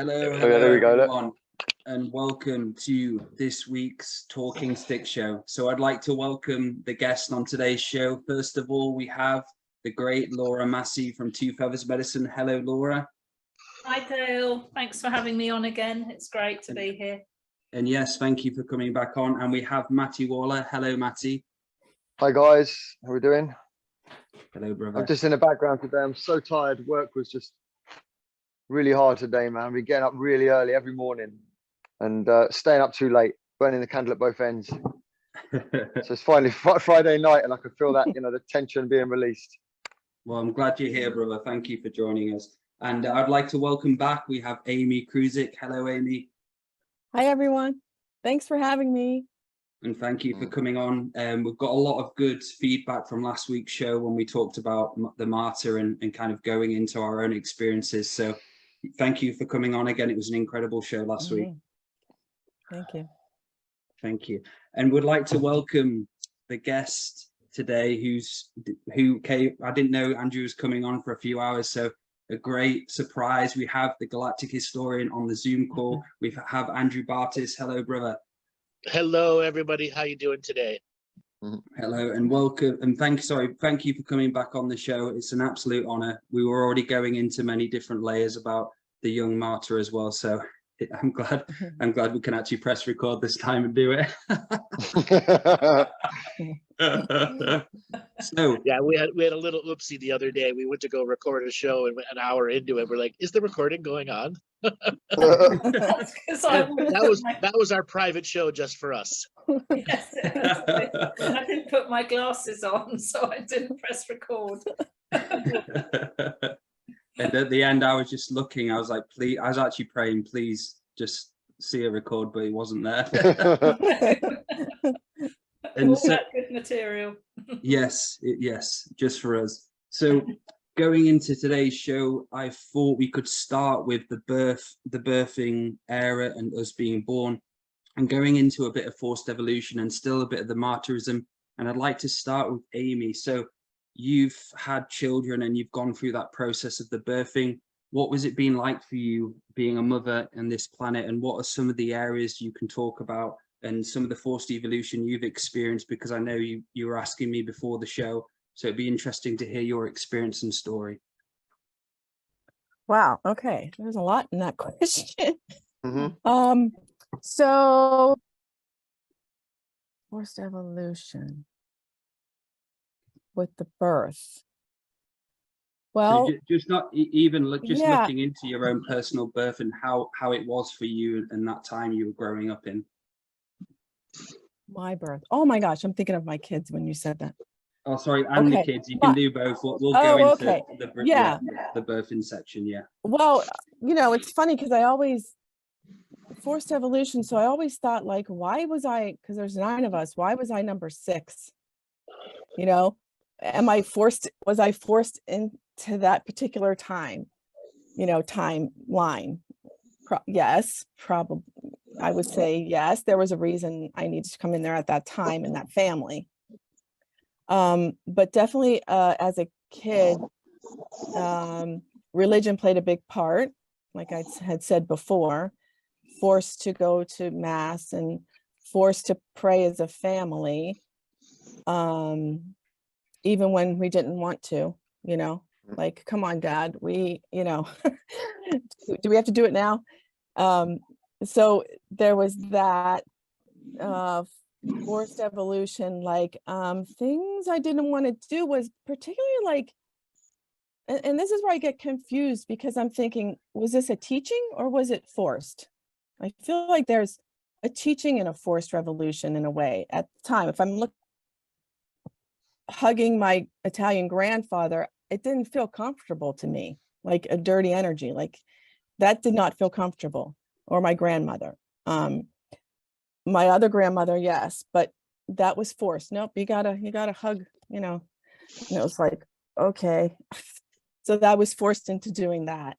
Hello, There we go, everyone, and welcome to this week's Talking Stick Show. So I'd like to welcome the guest on today's show. First of all, we have the great Laura Massey from Two Feathers Medicine. Hello, Laura. Hi, Dale. Thanks for having me on again. It's great to be here. And yes, thank you for coming back on. And we have Maty Waller. Hello, Maty. Hi guys, how are we doing? Hello, brother. I'm just in the background today. I'm so tired. Work was just really hard today, man. We're getting up really early every morning and staying up too late, burning the candle at both ends. So it's finally Friday night and I can feel that, the tension being released. Well, I'm glad you're here, brother. Thank you for joining us. And I'd like to welcome back. We have Amy Kruzic. Hello, Amy. Hi, everyone. Thanks for having me. And thank you for coming on. We've got a lot of good feedback from last week's show when we talked about the martyr and kind of going into our own experiences. So thank you for coming on again. It was an incredible show last week. Thank you. Thank you. And would like to welcome the guest today who came. I didn't know Andrew was coming on for a few hours. So a great surprise. We have the Galactic historian on the Zoom call. We have Andrew Bartzis. Hello, brother. Hello, everybody. How you doing today? Hello and welcome. And thank you for coming back on the show. It's an absolute honor. We were already going into many different layers about the young martyr as well. So I'm glad we can actually press record this time and do it. So yeah, we had a little oopsie the other day. We went to go record a show and an hour into it, we're like, is the recording going on? that was our private show just for us. Yes, I didn't put my glasses on, so I didn't press record. And at the end, I was just looking. I was like, please. I was actually praying, please, just see a record, but it wasn't there. And all that good material. Yes, just for us. So going into today's show, I thought we could start with the birthing era and us being born, and going into a bit of forced evolution and still a bit of the martyrism. And I'd like to start with Amy. So you've had children and you've gone through that process of the birthing. What was it been like for you being a mother on this planet? And what are some of the areas you can talk about and some of the forced evolution you've experienced? Because I know you were asking me before the show, so it'd be interesting to hear your experience and story. Wow. Okay. There's a lot in that question. So forced evolution with the birth. Well, so just not even looking into your own personal birth and how it was for you and that time you were growing up in. My birth. Oh my gosh, I'm thinking of my kids when you said that. Oh, sorry, and the kids. You can do both. We'll go into the birthing section. Yeah. Well, it's funny because I always forced evolution. So I always thought, like, why was I? Because there's 9 of us. Why was I number 6? Was I forced into that particular time? Timeline. Yes, probably. I would say yes. There was a reason I needed to come in there at that time in that family. But definitely as a kid, religion played a big part, like I had said before, forced to go to mass and forced to pray as a family, even when we didn't want to, like, come on, Dad, do we have to do it now? So there was that forced evolution, like things I didn't want to do was particularly like, and this is where I get confused because I'm thinking, was this a teaching or was it forced? I feel like there's a teaching and a forced revolution in a way at the time. If I'm hugging my Italian grandfather, it didn't feel comfortable to me, like a dirty energy, like that did not feel comfortable. Or my grandmother. My other grandmother, yes, but that was forced. Nope, you gotta hug, and it was like, okay. So that was forced into doing that.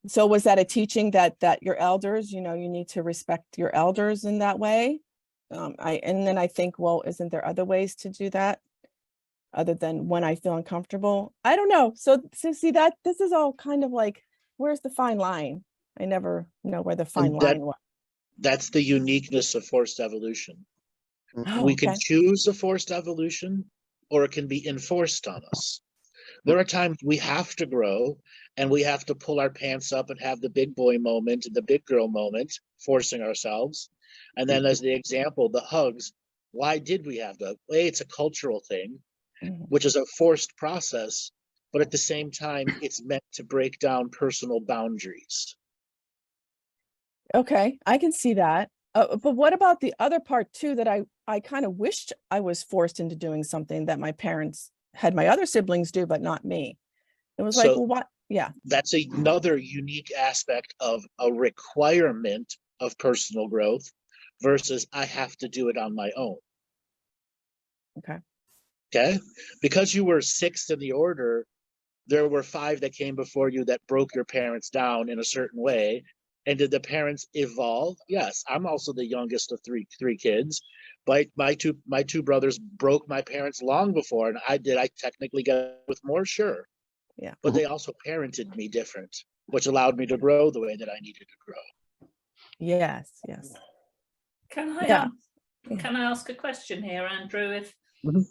So was that a teaching that your elders, you need to respect your elders in that way? And then I think, well, isn't there other ways to do that other than when I feel uncomfortable? I don't know. So see that this is all kind of like where's the fine line? I never know where the fine And that- line was. That's the uniqueness of forced evolution. Oh, We can okay. choose a forced evolution, or it can be enforced on us. There are times we have to grow and we have to pull our pants up and have the big boy moment and the big girl moment, forcing ourselves. And then as the example, the hugs, why did we have to? It's a cultural thing, Mhm. which is a forced process, but at the same time, it's meant to break down personal boundaries. Okay, I can see that. But what about the other part too, that I kind of wished I was forced into doing something that my parents had my other siblings do, but not me. It was like, So- well, what? Yeah. That's another unique aspect of a requirement of personal growth versus I have to do it on my own. Okay. Okay. Because you were sixth in the order, there were 5 that came before you that broke your parents down in a certain way. And did the parents evolve? Yes. I'm also the youngest of three kids. But my two brothers broke my parents long before, and I technically get with more? Sure. Yeah. But they also parented me different, which allowed me to grow the way that I needed to grow. Yes. Yes. Can I Yeah. can I ask a question here, Andrew? If Mhm.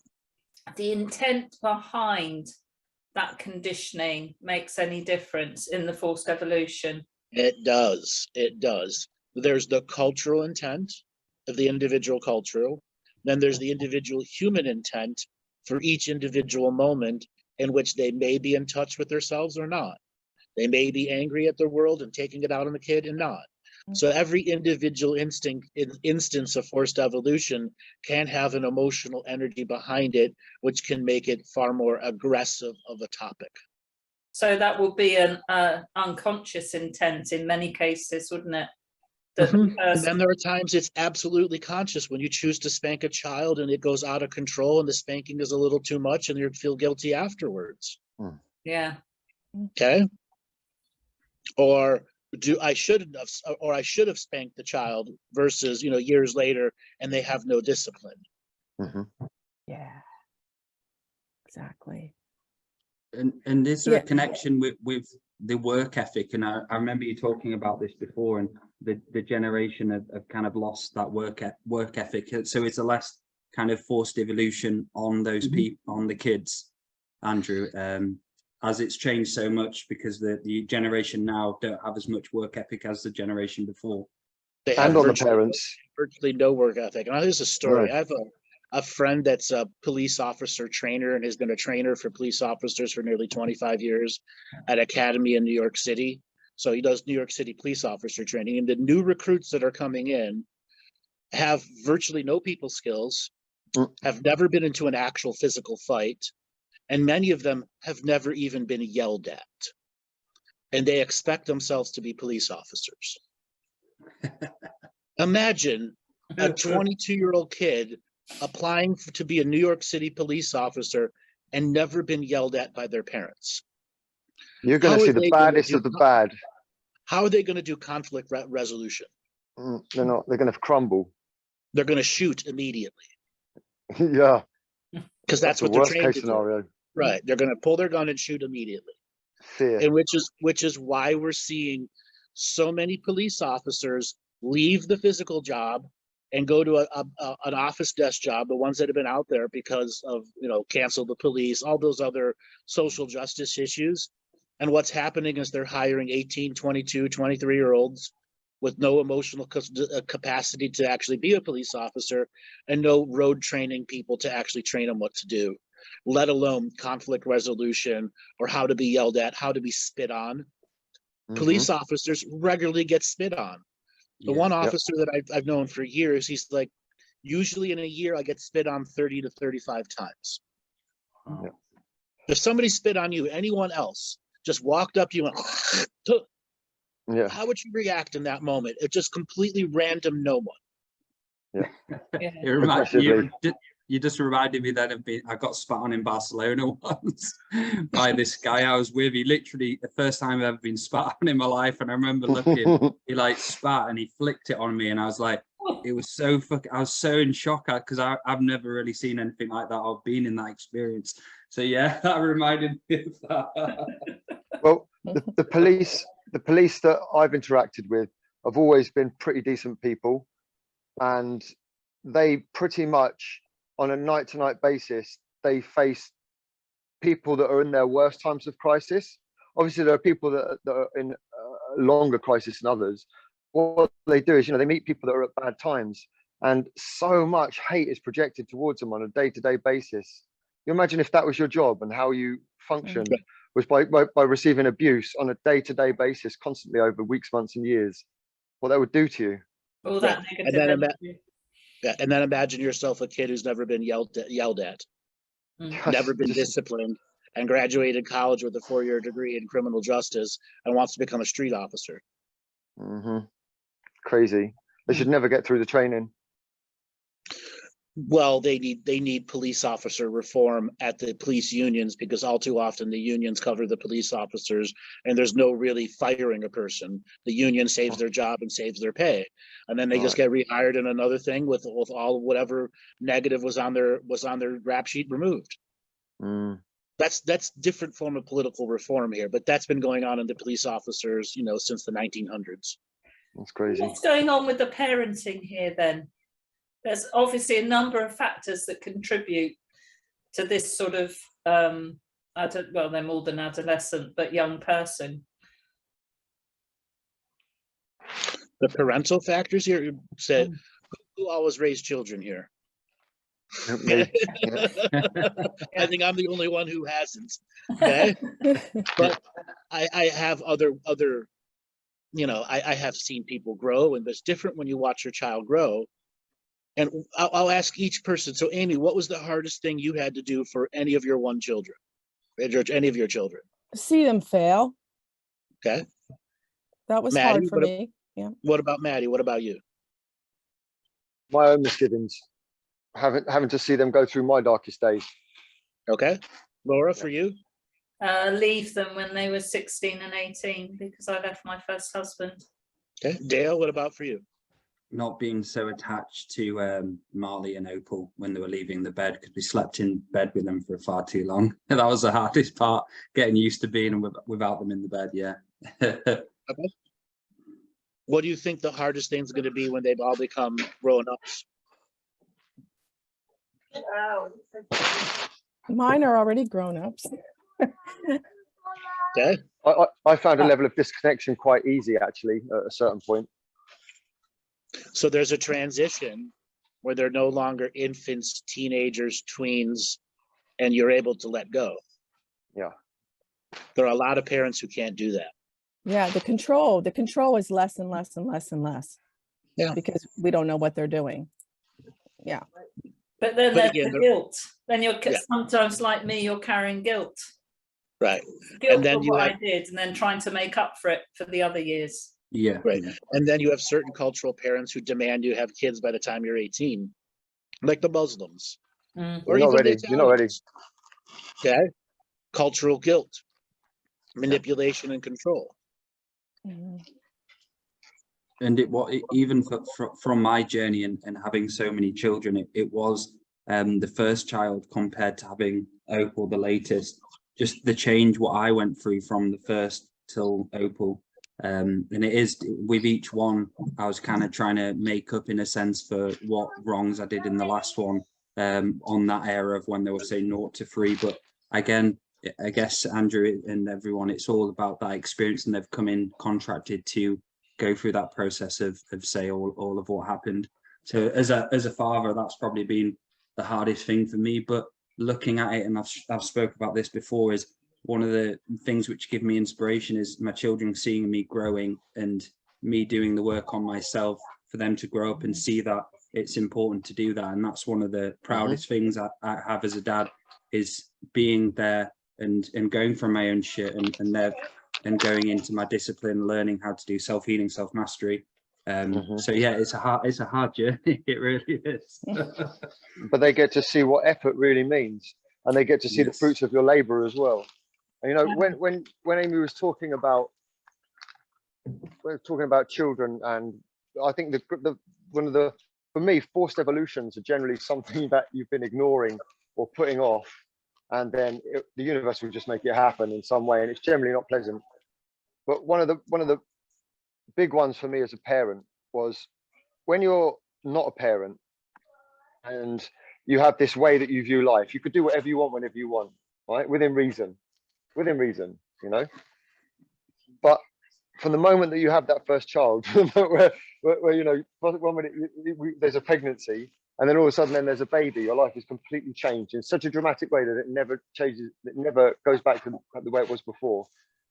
the intent behind that conditioning makes any difference in the forced evolution? It does. It does. There's the cultural intent of the individual cultural. Then there's the individual human intent for each individual moment in which they may be in touch with themselves or not. They may be angry at the world and taking it out on the kid and not. So every individual instance of forced evolution can have an emotional energy behind it, which can make it far more aggressive of a topic. So that would be an unconscious intent in many cases, wouldn't it? That the Mhm. And person- then there are times it's absolutely conscious when you choose to spank a child and it goes out of control and the spanking is a little too much and you feel guilty afterwards. yeah. Okay. Or I should have spanked the child versus, years later and they have no discipline. Mhm. Yeah. Exactly. And is there Yeah. a connection with the work ethic? And I remember you talking about this before, and the generation have kind of lost that work ethic. So it's a less kind of forced evolution on those people, on the kids, Andrew, as it's changed so much because the generation now don't have as much work ethic as the generation before. They have And on the virtually- parents. virtually no work ethic. And here's a story. Right. I have a friend that's a police officer trainer and has been a trainer for police officers for nearly 25 years at Academy in New York City. So he does New York City police officer training. And the new recruits that are coming in have virtually no people skills, have never been into an actual physical fight, and many of them have never even been yelled at. And they expect themselves to be police officers. Imagine a 22-year-old kid applying to be a New York City police officer and never been yelled at by their parents. You're going How to are see they the gonna baddest do of the bad. How are they going to do conflict resolution? They're not. They're going to crumble. They're going to shoot immediately Yeah. because that's the what they're worst trained case to do. scenario. Right. They're going to pull their gun and shoot immediately. Fear. And which is why we're seeing so many police officers leave the physical job and go to an office desk job, the ones that have been out there because of, cancel the police, all those other social justice issues. And what's happening is they're hiring 18, 22, 23-year-olds with no emotional capacity to actually be a police officer and no road training people to actually train them what to do, let alone conflict resolution or how to be yelled at, how to be spit on. Police officers regularly get spit on. The one officer that I've known for years, he's like, usually in a year, I get spit on 30 to 35 times. Wow. If somebody spit on you, anyone else just walked up to you and Yeah. how would you react in that moment? It's just completely random, no one. Yeah. You just reminded me that I got spat on in Barcelona once by this guy I was with. He literally, the first time I've ever been spat on in my life. And I remember looking, he like spat and he flicked it on me. And I was like, it was so I was so in shock because I've never really seen anything like that. I've been in that experience. So yeah, that reminded me of that. Well, the police the police that I've interacted with have always been pretty decent people, and they pretty much on a night-to-night basis, they face people that are in their worst times of crisis. Obviously, there are people that are in longer crisis than others. What they do is, they meet people that are at bad times, and so much hate is projected towards them on a day-to-day basis. You imagine if that was your job and how you functioned was by receiving abuse on a day-to-day basis, constantly over weeks, months, and years. What that would do to you. All that And negative then, energy. and then imagine yourself a kid who's never been yelled at, never been disciplined, and graduated college with a 4-year degree in criminal justice and wants to become a street officer. Crazy. They should never get through the training. Well, they need police officer reform at the police unions, because all too often the unions cover the police officers, and there's no really firing a person. The union saves their job and saves their pay, and then they just get rehired in another thing with all whatever negative was on their rap sheet removed. That's different form of political reform here, but that's been going on in the police officers, since the 1900s. That's crazy. What's going on with the parenting here then? There's obviously a number of factors that contribute to this sort of, they're more than adolescent, but young person. The parental factors here, you said, who always raised children here? I think I'm the only one who hasn't. Okay, but I have other, I have seen people grow, and it's different when you watch your child grow. And I'll ask each person. So, Amy, what was the hardest thing you had to do for any of your children? Any of your children? See them fail. Okay. That was Maty, hard for me. Yeah. What about Maty? What about you? My own misgivings, having to see them go through my darkest days. Okay. Laura, for you? Leave them when they were 16 and 18, because I left my first husband. Okay. Dale, what about for you? Not being so attached to Marley and Opal when they were leaving the bed, because we slept in bed with them for far too long. That was the hardest part, getting used to being without them in the bed. Yeah. Okay. What do you think the hardest thing's going to be when they've all become grown-ups? Mine are already grown-ups. Okay. I found a level of disconnection quite easy, actually, at a certain point. So there's a transition where they're no longer infants, teenagers, tweens, and you're able to let go. Yeah. There are a lot of parents who can't do that. Yeah, the control is less and less and less and less. Yeah. Because we don't know what they're doing. Yeah. But then there's the guilt. Then you're sometimes like me, you're carrying guilt. Right. Guilt And then for what I did, and then trying to make up for it for the other years. Yeah. Right. And then you have certain cultural parents who demand you have kids by the time you're 18, like the Muslims. Or You're not ready. the You're not ready. Okay. Cultural guilt, manipulation, and control. And even from my journey and having so many children, it was the first child compared to having Opal, the latest, just the change what I went through from the first till Opal. And it is with each one, I was kind of trying to make up in a sense for what wrongs I did in the last one, on that era of when they were saying 0 to 3. But again, I guess Andrew and everyone, it's all about that experience, and they've come in contracted to go through that process of say all of what happened. So as a father, that's probably been the hardest thing for me. But looking at it, and I've spoke about this before, is one of the things which give me inspiration is my children seeing me growing and me doing the work on myself for them to grow up and see that it's important to do that. And that's one of the proudest things I have as a dad, is being there and going from my own shit and going into my discipline, learning how to do self-healing, self-mastery. So yeah, it's a hard journey. It really is. But they get to see what effort really means, and they get to see the fruits of your labor as well. And, when Amy was talking about children, and I think for me, forced evolutions are generally something that you've been ignoring or putting off, and then the universe will just make it happen in some way, and it's generally not pleasant. But one of the big ones for me as a parent was when you're not a parent and you have this way that you view life, you could do whatever you want whenever you want, right? Within reason, you know. But from the moment that you have that first child, where you know, 1 minute there's a pregnancy, and then all of a sudden then there's a baby, your life is completely changed in such a dramatic way that it never changes, it never goes back to the way it was before,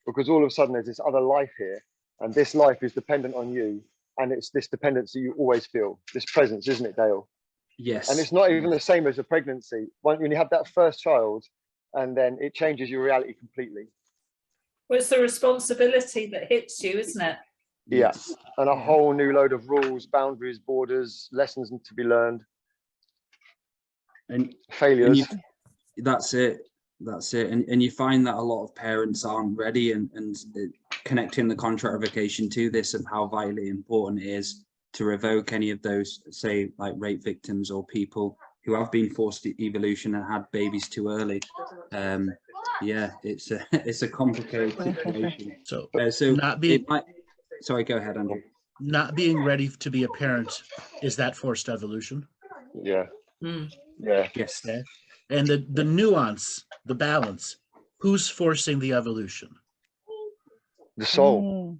because all of a sudden there's this other life here, and this life is dependent on you, and it's this dependency you always feel, this presence, isn't it, Dale? Yes. And it's not even the same as a pregnancy. When you have that first child, and then it changes your reality completely. Well, it's the responsibility that hits you, isn't it? Yeah, and a whole new load of rules, boundaries, borders, lessons to be learned, and failures. That's it. And you find that a lot of parents aren't ready, and connecting the contract revocation to this of how vitally important it is to revoke any of those, say, like rape victims or people who have been forced to evolution and had babies too early. Yeah, it's a complicated situation. So So sorry, go ahead, Andrew. Not being ready to be a parent, is that forced evolution? Yeah. Yeah. Yes. Okay. And the nuance, the balance, who's forcing the evolution? The soul.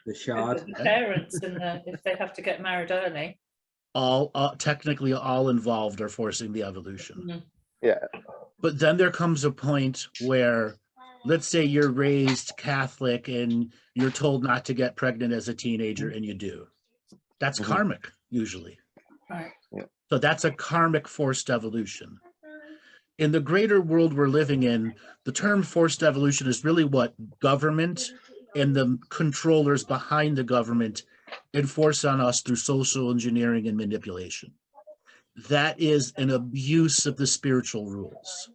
The shard. The parents, if they have to get married early. Technically all involved are forcing the evolution. Yeah. But then there comes a point where, let's say you're raised Catholic and you're told not to get pregnant as a teenager and you do. That's karmic, usually. Right. Yeah. So that's a karmic forced evolution. In the greater world we're living in, the term forced evolution is really what government and the controllers behind the government enforce on us through social engineering and manipulation. That is an abuse of the spiritual rules.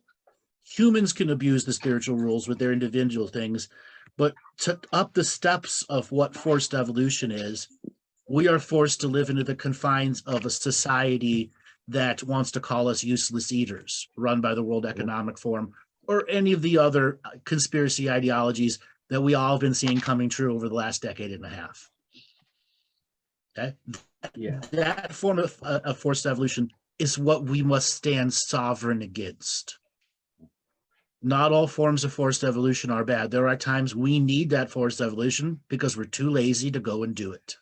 Humans can abuse the spiritual rules with their individual things, but to up the steps of what forced evolution is, we are forced to live into the confines of a society that wants to call us useless eaters, run by the World Economic Forum, or any of the other conspiracy ideologies that we all have been seeing coming true over the last decade and a half. Okay? Yeah. That form of forced evolution is what we must stand sovereign against. Not all forms of forced evolution are bad. There are times we need that forced evolution because we're too lazy to go and do it.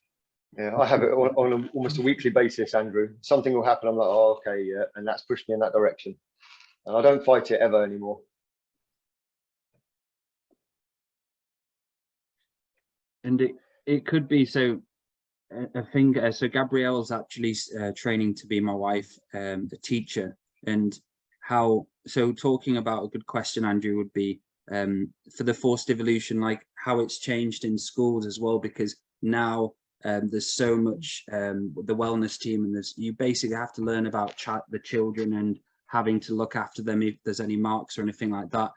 Yeah, I have it on almost a weekly basis, Andrew. Something will happen, I'm like, oh, okay, yeah, and that's pushed me in that direction. And I don't fight it ever anymore. And it could be, so I think, so Gabrielle's actually training to be my wife, a teacher, and how, so talking about a good question, Andrew, would be for the forced evolution, like how it's changed in schools as well, because now there's so much, the wellness team, and you basically have to learn about the children and having to look after them if there's any marks or anything like that.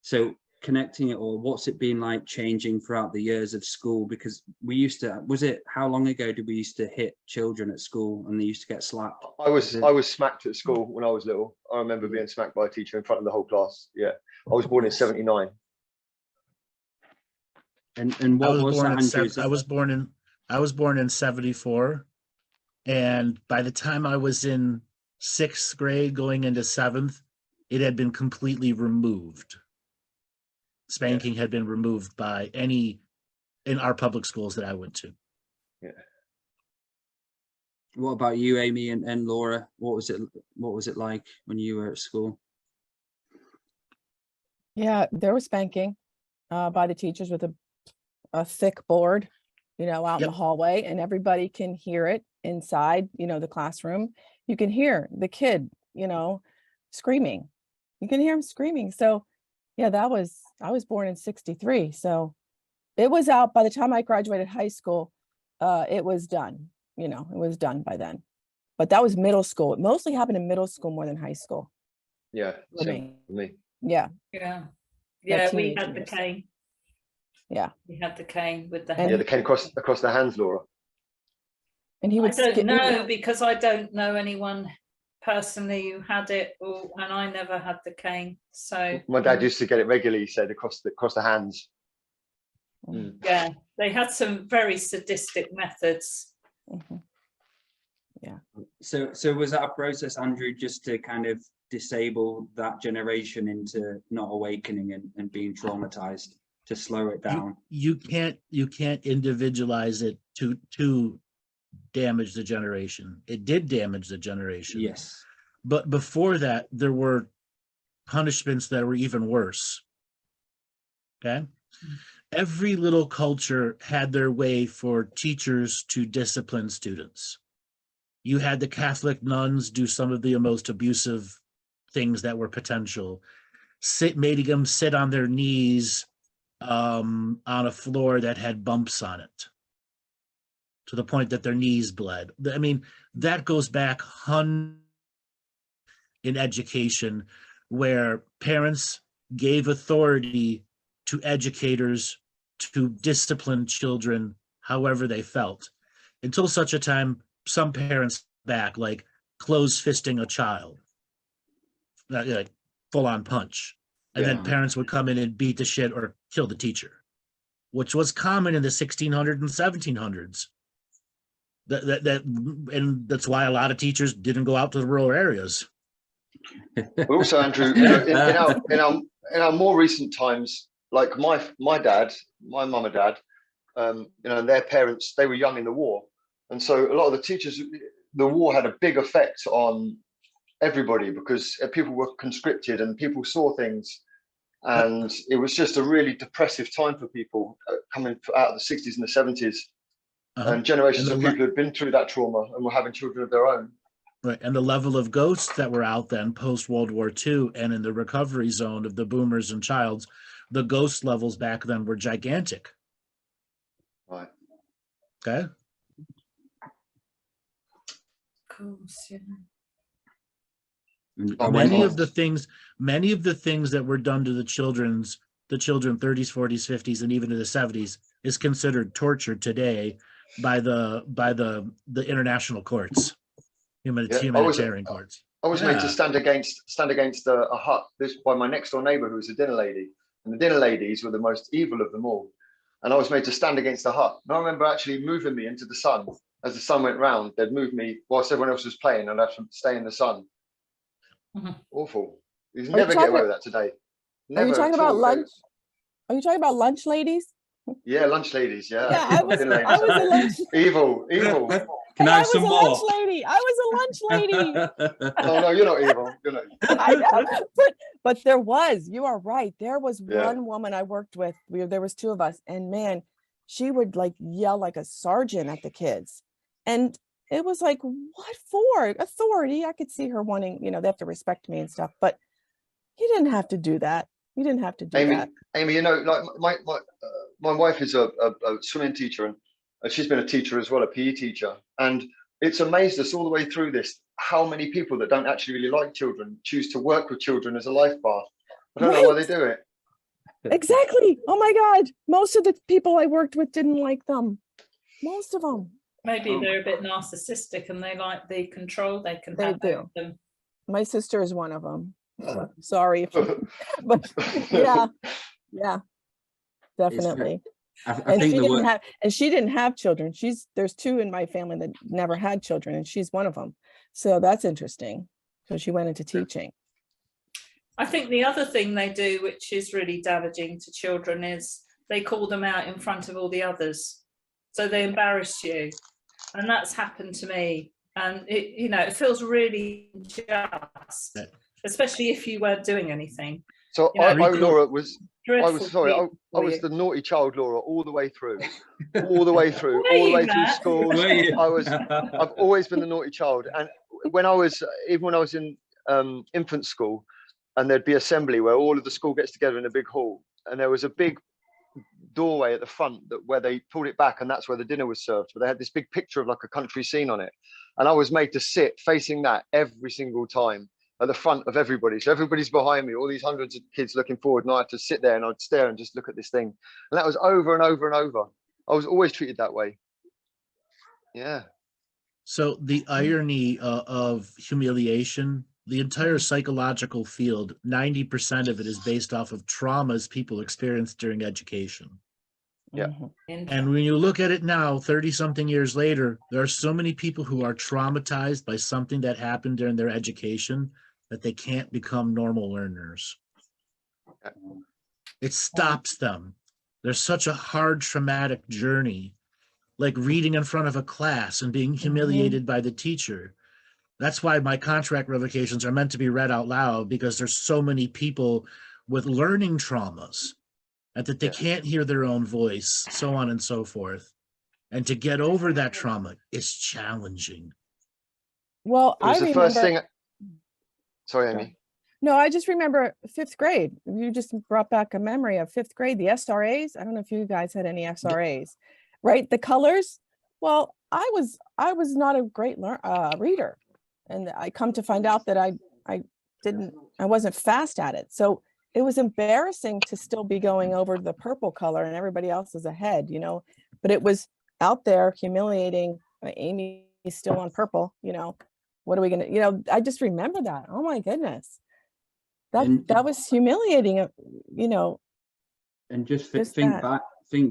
So connecting it all, what's it been like changing throughout the years of school? Because we used to, how long ago did we used to hit children at school and they used to get slapped? I was smacked at school when I was little. I remember being smacked by a teacher in front of the whole class. Yeah, I was born in '79. And what was that? I was born in '74, and by the time I was in 6th grade going into 7th, it had been completely removed. Spanking had been removed by in our public schools that I went to. Yeah. What about you, Amy and Laura? What was it like when you were at school? Yeah, there was spanking by the teachers with a thick board, out in the hallway, and everybody can hear it inside, the classroom. You can hear the kid, screaming. You can hear him screaming. So yeah, I was born in '63. So it was out by the time I graduated high school. It was done, it was done by then. But that was middle school. It mostly happened in middle school more than high school. Yeah, same for me. Yeah. Yeah. Yeah, we had the years. cane. Yeah. We had the cane with the Yeah, the cane across the hands, Laura. And he would I don't know, because I don't know anyone personally who had it, and I never had the cane. So my dad used to get it regularly. He said across the hands. Mm. Yeah, they had some very sadistic methods. Mhm. So was that a process, Andrew, just to kind of disable that generation into not awakening and being traumatized, to slow it down? You can't individualize it to damage the generation. It did damage the generation. Yes. But before that, there were punishments that were even worse. Okay. Every little culture had their way for teachers to discipline students. You had the Catholic nuns do some of the most abusive things that were potential, making them sit on their knees on a floor that had bumps on it, to the point that their knees bled. I mean, that goes back in education, where parents gave authority to educators to discipline children however they felt, until such a time some parents back, like close fisting a child, like full on punch. And then parents would come in and beat the shit or kill the teacher, which was common in the 1600s and 1700s. And that's why a lot of teachers didn't go out to the rural areas. But also, Andrew, you know, in our more recent times, like my dad, my mum and dad, you know, and their parents, they were young in the war, and so a lot of the teachers, the war had a big effect on everybody, because people were conscripted and people saw things, and it was just a really depressive time for people coming out of the 60s and the 70s, and generations of people who'd been through that trauma and were having children of their own. Right, and the level of ghosts that were out then post World War II, and in the recovery zone of the boomers and childs, the ghost levels back then were gigantic. Right. Okay. Of course, yeah. Many of the things that were done to the children 30s, 40s, 50s, and even in the 70s is considered torture today by the international courts, humanitarian courts. I was made to stand against a hut by my next door neighbor, who was a dinner lady, and the dinner ladies were the most evil of them all. And I was made to stand against the hut. And I remember actually moving me into the sun. As the sun went round, they'd move me whilst everyone else was playing, and I'd have to stay in the sun. Mhm. Awful. You never get away with that today. Never. Are you talking about lunch? Are you talking about lunch ladies? Yeah, lunch ladies. Yeah, Yeah, I was a lunch. Evil. Can I have some more? I was a lunch lady. Oh no, you're not evil. You're not. I know, but there was. You are right. There was one woman I worked with. There was two of us, and man, she would like yell like a sergeant at the kids, and it was like, what for? Authority. I could see her wanting, you know, they have to respect me and stuff, but you didn't have to do that. You didn't have to do that. Amy, you know, like my wife is a swimming teacher, and she's been a teacher as well, a PE teacher, and it's amazed us all the way through this how many people that don't actually really like children choose to work with children as a life path. I don't know why they do it. Exactly. Oh my God. Most of the people I worked with didn't like them. Most of them. Maybe they're a bit narcissistic and they like the control they can have over them. My sister is one of them. Sorry, but yeah, definitely. She didn't have children. There's two in my family that never had children, and she's one of them. So that's interesting. So she went into teaching. I think the other thing they do, which is really damaging to children, is they call them out in front of all the others. So they embarrass you. And that's happened to me. And it, you know, it feels really unjust, especially if you weren't doing anything. So you know, Laura, was I was the naughty child, Laura, all the way through, all the way through school. I've always been the naughty child. And when I was in infant school, and there'd be assembly where all of the school gets together in a big hall, and there was a big doorway at the front where they pulled it back, and that's where the dinner was served. But they had this big picture of like a country scene on it, and I was made to sit facing that every single time at the front of everybody. So everybody's behind me, all these hundreds of kids looking forward, and I had to sit there and I'd stare and just look at this thing. And that was over and over and over. I was always treated that way. Yeah. So the irony of humiliation, the entire psychological field, 90% of it is based off of traumas people experience during education. Yeah. Mhm. And when you look at it now, 30 something years later, there are so many people who are traumatized by something that happened during their education that they can't become normal learners. It stops them. There's such a hard traumatic journey, like reading in front of a class and being humiliated by the teacher. That's why my contract revocations are meant to be read out loud, because there's so many people with learning traumas and that they Yeah. can't hear their own voice, so on and so forth. And to get over that trauma is challenging. Well, It was I the first remember. thing. Sorry, Amy. No, I just remember 5th grade. You just brought back a memory of 5th grade, the SRAs. I don't know if you guys had any SRAs, right? The colors. Well, I was not a great reader, and I come to find out that I wasn't fast at it. So it was embarrassing to still be going over the purple color and everybody else is ahead, you know. But it was out there humiliating. Amy is still on purple, you know. What are we gonna? You know, I just remember that. Oh my goodness. That was humiliating, you know. And just Just think that.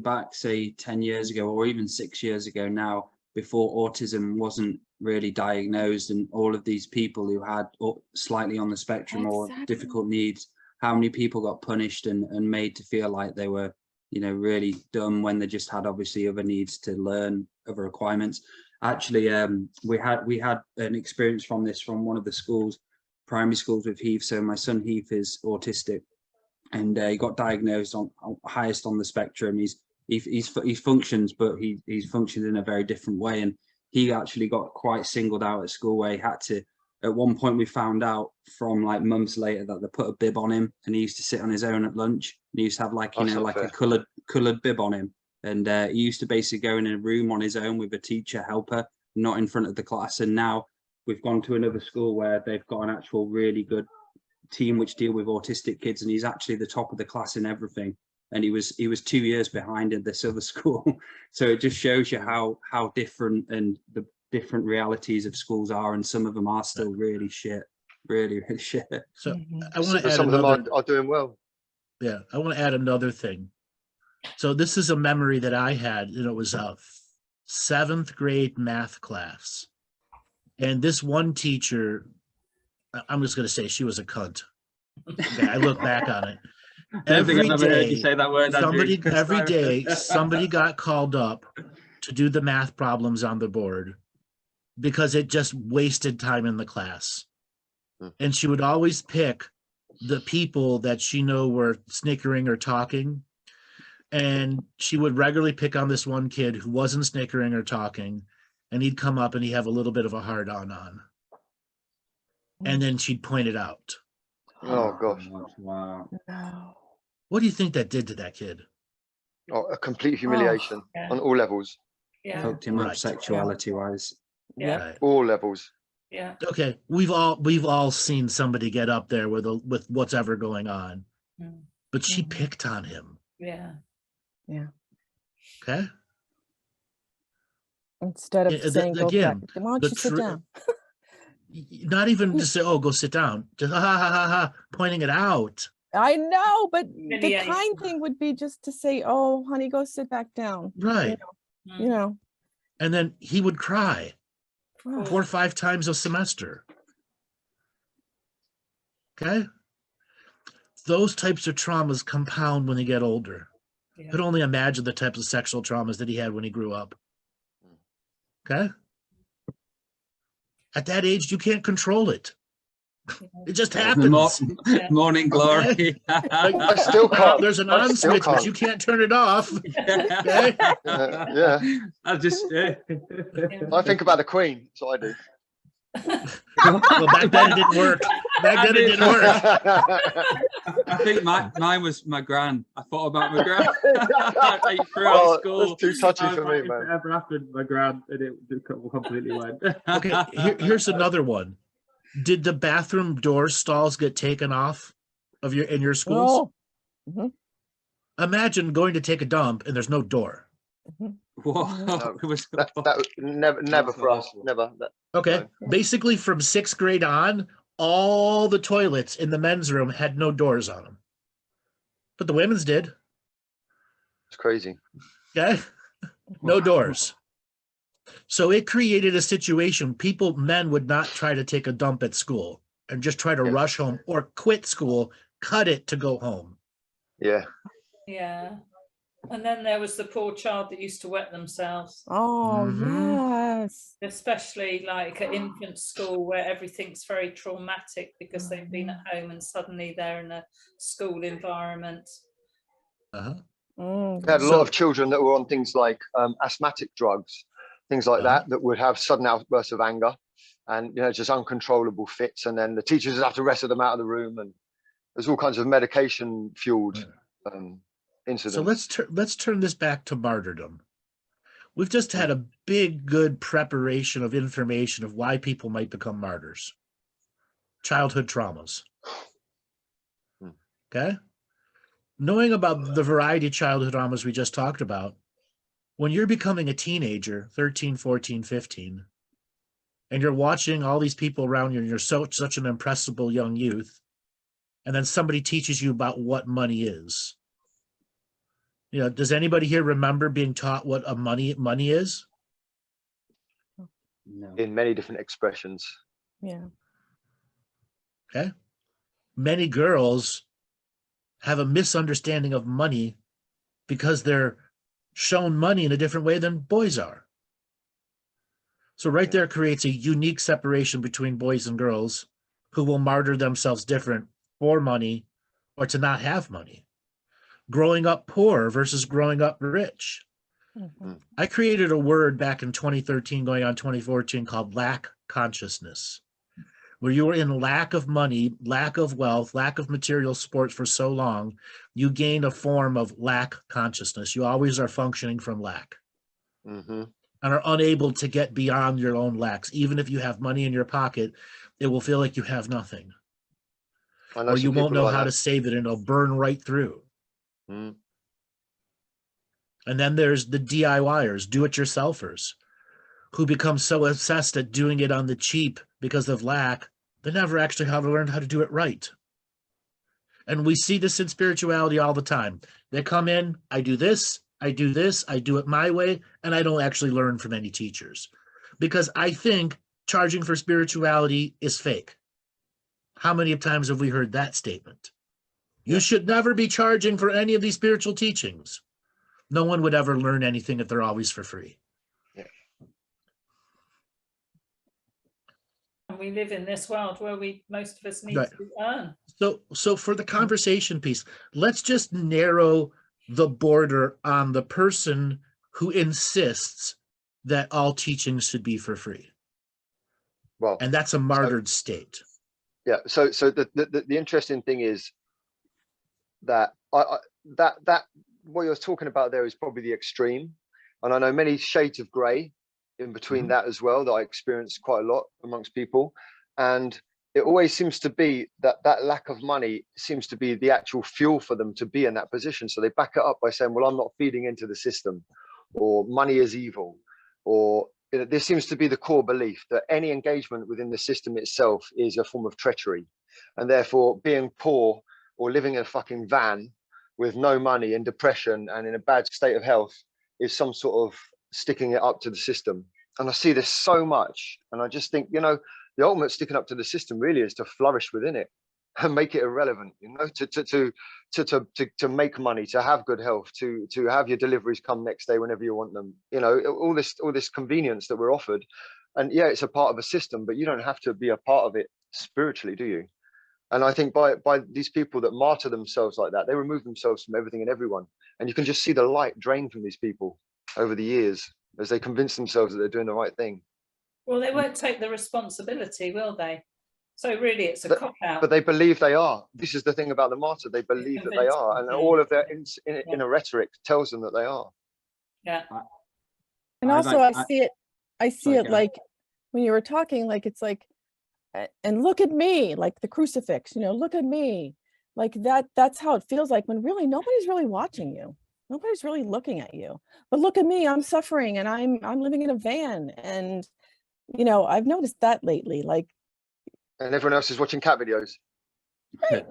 back, say 10 years ago or even 6 years ago now, before autism wasn't really diagnosed, and all of these people who had slightly on the spectrum or Exactly. difficult needs, how many people got punished and made to feel like they were, you know, really dumb when they just had obviously other needs to learn, other requirements. Actually, we had an experience from this from one of the schools, primary schools with Heath. So my son Heath is autistic, and he got diagnosed on highest on the spectrum. He functions, but he's functioned in a very different way, and he actually got quite singled out at school, where he had to. At one point, we found out from like months later that they put a bib on him, and he used to sit on his own at lunch. And he used to have like, you know, like a coloured bib on him, and he used to basically go in a room on his own with a teacher helper, not in front of the class. And now we've gone to another school where they've got an actual really good team which deal with autistic kids, and he's actually the top of the class in everything. And he was 2 years behind in this other school. So it just shows you how different and the different realities of schools are, and some of them are still really shit, really shit. So Mhm. I want to But add some of them another. are doing well. Yeah, I want to add another thing. So this is a memory that I had, and it was a 7th grade math class. And this one teacher, I'm just going to say she was a cunt. Okay, I look back on it. Don't think I've ever heard you day, say that word, Andrew. every day, somebody got called up to do the math problems on the board because it just wasted time in the class. And she would always pick the people that she knew were snickering or talking. And she would regularly pick on this one kid who wasn't snickering or talking. And he'd come up and he'd have a little bit of a hard on. And then she'd point it out. Oh gosh. Wow. No. What do you think that did to that kid? Oh, a complete humiliation yeah. on all levels. Yeah. Hooked him up Right. sexuality wise. Yeah. Right. All levels. Yeah. Okay, we've all seen somebody get up there with what's ever going on, Mm. but she Mhm. picked on him. Yeah. Okay. Instead of saying, go back, Again, why don't the you sit down? not even just say, "Oh, go sit down," just ha ha ha ha, pointing it out. I know, but the Humiliation. kind thing would be just to say, oh, honey, go sit back down. Right. You know. And then he would cry Oh, 4 or 5 times a semester. Okay. Those types of traumas compound when they get older. Yeah. You could only imagine the types of sexual traumas that he had when he grew up. Okay. At that age, you can't control it. It just happens. Morning glory. I still can't. There's an I on still switch, but can't. you can't turn it off. Okay. Yeah. I just I think about the Queen. That's what I do. Well, back then it didn't work. Back then it didn't work. I think mine was my gran. I thought about my gran. Throughout Oh, school. that's too touchy I was for like, me, if man. it ever happened, my gran, and it completely went. Okay, here's another one. Did the bathroom door stalls get taken off of in your schools? oh. Imagine going to take a dump and there's no door. Whoa. It was That never for us. awful. Never. Okay, basically from 6th grade on, all the toilets in the men's room had no doors on them, but the women's did. It's crazy. Okay, no doors. So it created a situation. Men would not try to take a dump at school and just try to rush home or quit school, cut it to go home. Yeah. Yeah. And then there was the poor child that used to wet themselves. Oh, yes. Especially like at infant school where everything's very traumatic because they've been at home and suddenly they're in a school environment. We had a lot of children that were on things like asthmatic drugs, things like that would have sudden outbursts of anger and, you know, just uncontrollable fits. And then the teachers would have to wrestle them out of the room. And there's all kinds of medication fueled incidents. So let's turn this back to martyrdom. We've just had a big, good preparation of information of why people might become martyrs. Childhood traumas. Okay? Knowing about the variety of childhood traumas we just talked about, when you're becoming a teenager, 13, 14, 15, and you're watching all these people around you and you're such an impressible young youth, and then somebody teaches you about what money is. You know, does anybody here remember being taught what a money is? No. In many different expressions. Yeah. Okay. Many girls have a misunderstanding of money because they're shown money in a different way than boys are. So right there creates a unique separation between boys and girls who will martyr themselves different for money or to not have money. Growing up poor versus growing up rich. I created a word back in 2013 going on 2014 called lack consciousness, where you were in lack of money, lack of wealth, lack of material support for so long, you gain a form of lack consciousness. You always are functioning from lack and are unable to get beyond your own lacks. Even if you have money in your pocket, it will feel like you have nothing. Or you won't know how to save it and it'll burn right through. And then there's the DIYers, do-it-yourselfers, who become so obsessed at doing it on the cheap because of lack, they never actually learned how to do it right. And we see this in spirituality all the time. They come in, I do this, I do it my way, and I don't actually learn from any teachers. Because I think charging for spirituality is fake. How many times have we heard that statement? You should never be charging for any of these spiritual teachings. No one would ever learn anything if they're always for free. And we live in this world where most of us need to earn. So for the conversation piece, let's just narrow the border on the person who insists that all teachings should be for free. Well, and that's a martyred state. Yeah. So the interesting thing is that that what you're talking about there is probably the extreme, and I know many shades of grey in between that as well that I experience quite a lot amongst people, and it always seems to be that lack of money seems to be the actual fuel for them to be in that position. So they back it up by saying, well, I'm not feeding into the system, or money is evil, or there seems to be the core belief that any engagement within the system itself is a form of treachery, and therefore being poor or living in a fucking van with no money and depression and in a bad state of health is some sort of sticking it up to the system. And I see this so much, and I just think, you know, the ultimate sticking up to the system really is to flourish within it and make it irrelevant, you know, to make money, to have good health, to have your deliveries come next day whenever you want them, you know, all this convenience that we're offered. And yeah, it's a part of a system, but you don't have to be a part of it spiritually, do you? And I think by these people that martyr themselves like that, they remove themselves from everything and everyone. And you can just see the light drain from these people over the years as they convince themselves that they're doing the right thing. Well, they won't take the responsibility, will they? So really it's a cop-out. But they believe they are. This is the thing about the martyr. They believe that they are. And all of their inner rhetoric tells them that they are. Yeah. And also I see it like when you were talking, like it's like, and look at me, like the crucifix, you know, look at me, like that's how it feels like when really nobody's really watching you. Nobody's really looking at you. But look at me, I'm suffering and I'm living in a van. And, you know, I've noticed that lately, like. And everyone else is watching cat videos. Right,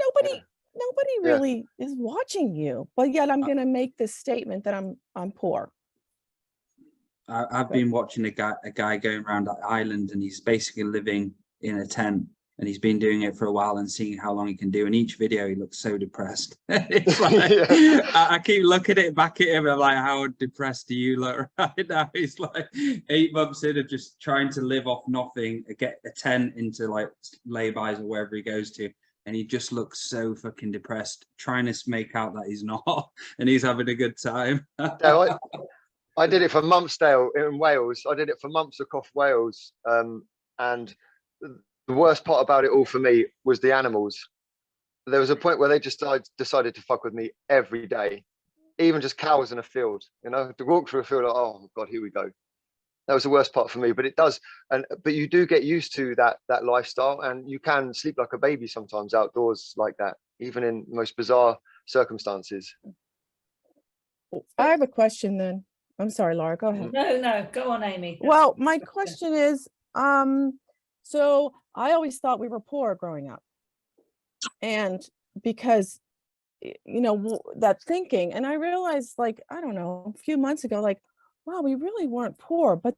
nobody Yeah. really is watching you, but yet I'm going to make this statement that I'm poor. I've been watching a guy going around that island, and he's basically living in a tent, and he's been doing it for a while and seeing how long he can do. And each video, he looks so depressed. It's like, Yeah. I keep looking back at him, and I'm like, how depressed do you look right now? He's like 8 months in of just trying to live off nothing, get a tent into like laybys or wherever he goes to. And he just looks so fucking depressed, trying to make out that he's not, and he's having a good time. Yeah, I did it for Monthsdale in Wales. I did it for months across Wales. And the worst part about it all for me was the animals. There was a point where they just decided to fuck with me every day, even just cows in a field, you know, to walk through a field, like, oh God, here we go. That was the worst part for me, but it does. But you do get used to that lifestyle, and you can sleep like a baby sometimes outdoors like that, even in most bizarre circumstances. I have a question then. I'm sorry, Laura, go ahead. No, go on, Amy. Well, my question is, so I always thought we were poor growing up. And because, you know, that thinking, and I realized, like, I don't know, a few months ago, like, wow, we really weren't poor, but,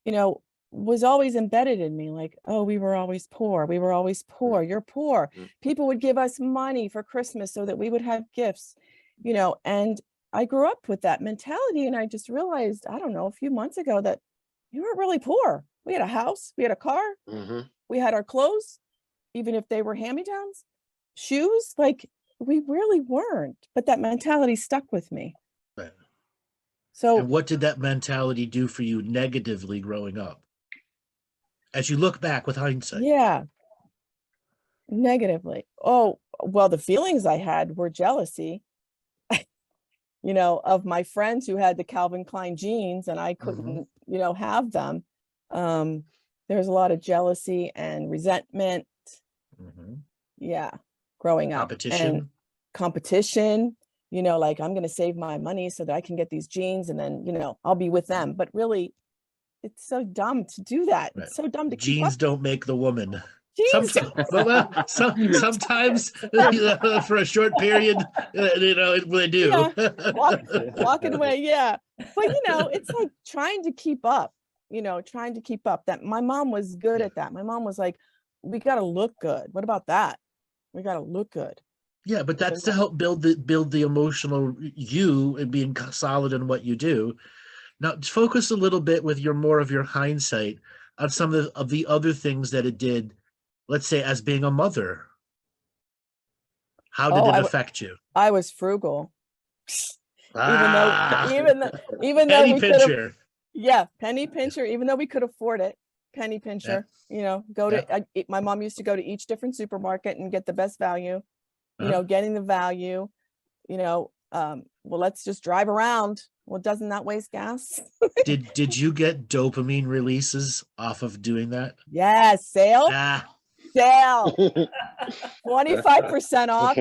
you know, was always embedded in me, like, oh, we were always poor. We were always poor. You're poor. People would give us money for Christmas so that we would have gifts, you know, and I grew up with that mentality. And I just realized, I don't know, a few months ago that you weren't really poor. We had a house, we had a car, we had our clothes, even if they were hand-me-downs, shoes, like we really weren't. But that mentality stuck with me. Right. So, and what did that mentality do for you negatively growing up? As you look back with hindsight. yeah, negatively. Oh, well, the feelings I had were jealousy, you know, of my friends who had the Calvin Klein jeans and I couldn't, you know, have them. There's a lot of jealousy and resentment. Yeah, growing up. And competition, you know, like I'm going to save my money so that I can get these jeans and then, you know, I'll be with them. But really, it's so dumb to do that. Right. It's so dumb to keep jeans up. Don't make the woman. Jeans Sometimes for a short period, you know, they do. Yeah. Walking away, yeah. But, you know, it's like trying to keep up, you know, trying to keep up. That my mom was good at that. My mom was like, we got to look good. What about that? We got to look good. Yeah, but that's to help build the emotional you and being solid in what you do. Now, focus a little bit with more of your hindsight on some of the other things that it did, let's say, as being a mother. How did it affect you? I was frugal. Even though penny pincher. Penny pincher, even though we could afford it. Penny pincher, you know, my mom used to go to each different supermarket and get the best value, you know, getting the value, you know, well, let's just drive around. Well, doesn't that waste gas? Did you get dopamine releases off of doing that? Yes, sale. 25% off.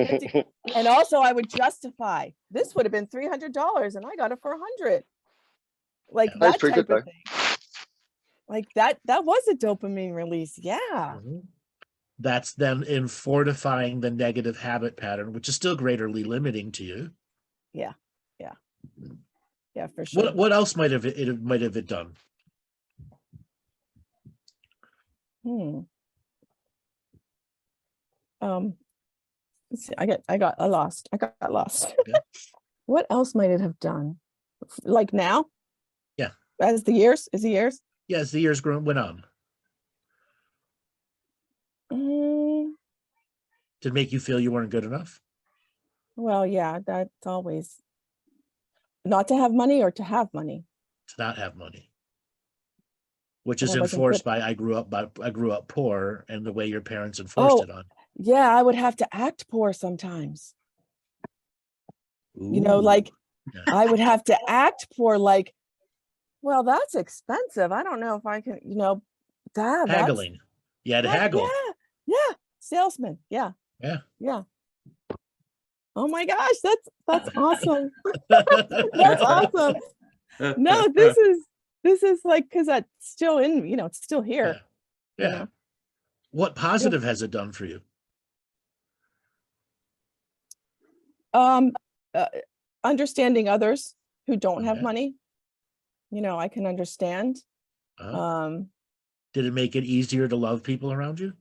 And also I would justify, this would have been $300 and I got it for $100. Like that type of thing. Like that was a dopamine release. Yeah. That's then in fortifying the negative habit pattern, which is still greatly limiting to you. Yeah. For sure. What else might have it done? Let's see. I got lost. Okay. What else might it have done? Like now? Yeah. As the years? Yeah, as the years went on. Did it make you feel you weren't good enough? Well, yeah, that's always not to have money or to have money. To not have money. Which is enforced by I grew up poor and the way your parents enforced it on. Yeah, I would have to act poor sometimes. Ooh. You know, like I would have to act poor, like, well, that's expensive. I don't know if I can, you know, haggling. You had to haggle. Yeah. Salesman. Yeah. Oh my gosh, that's awesome. That's awesome. No, this is like, because that's still in, you know, it's still here. Yeah. What positive has it done for you? Um, uh, Understanding others who don't have Okay. money, I can understand. Uh, did it make it easier to love people around you?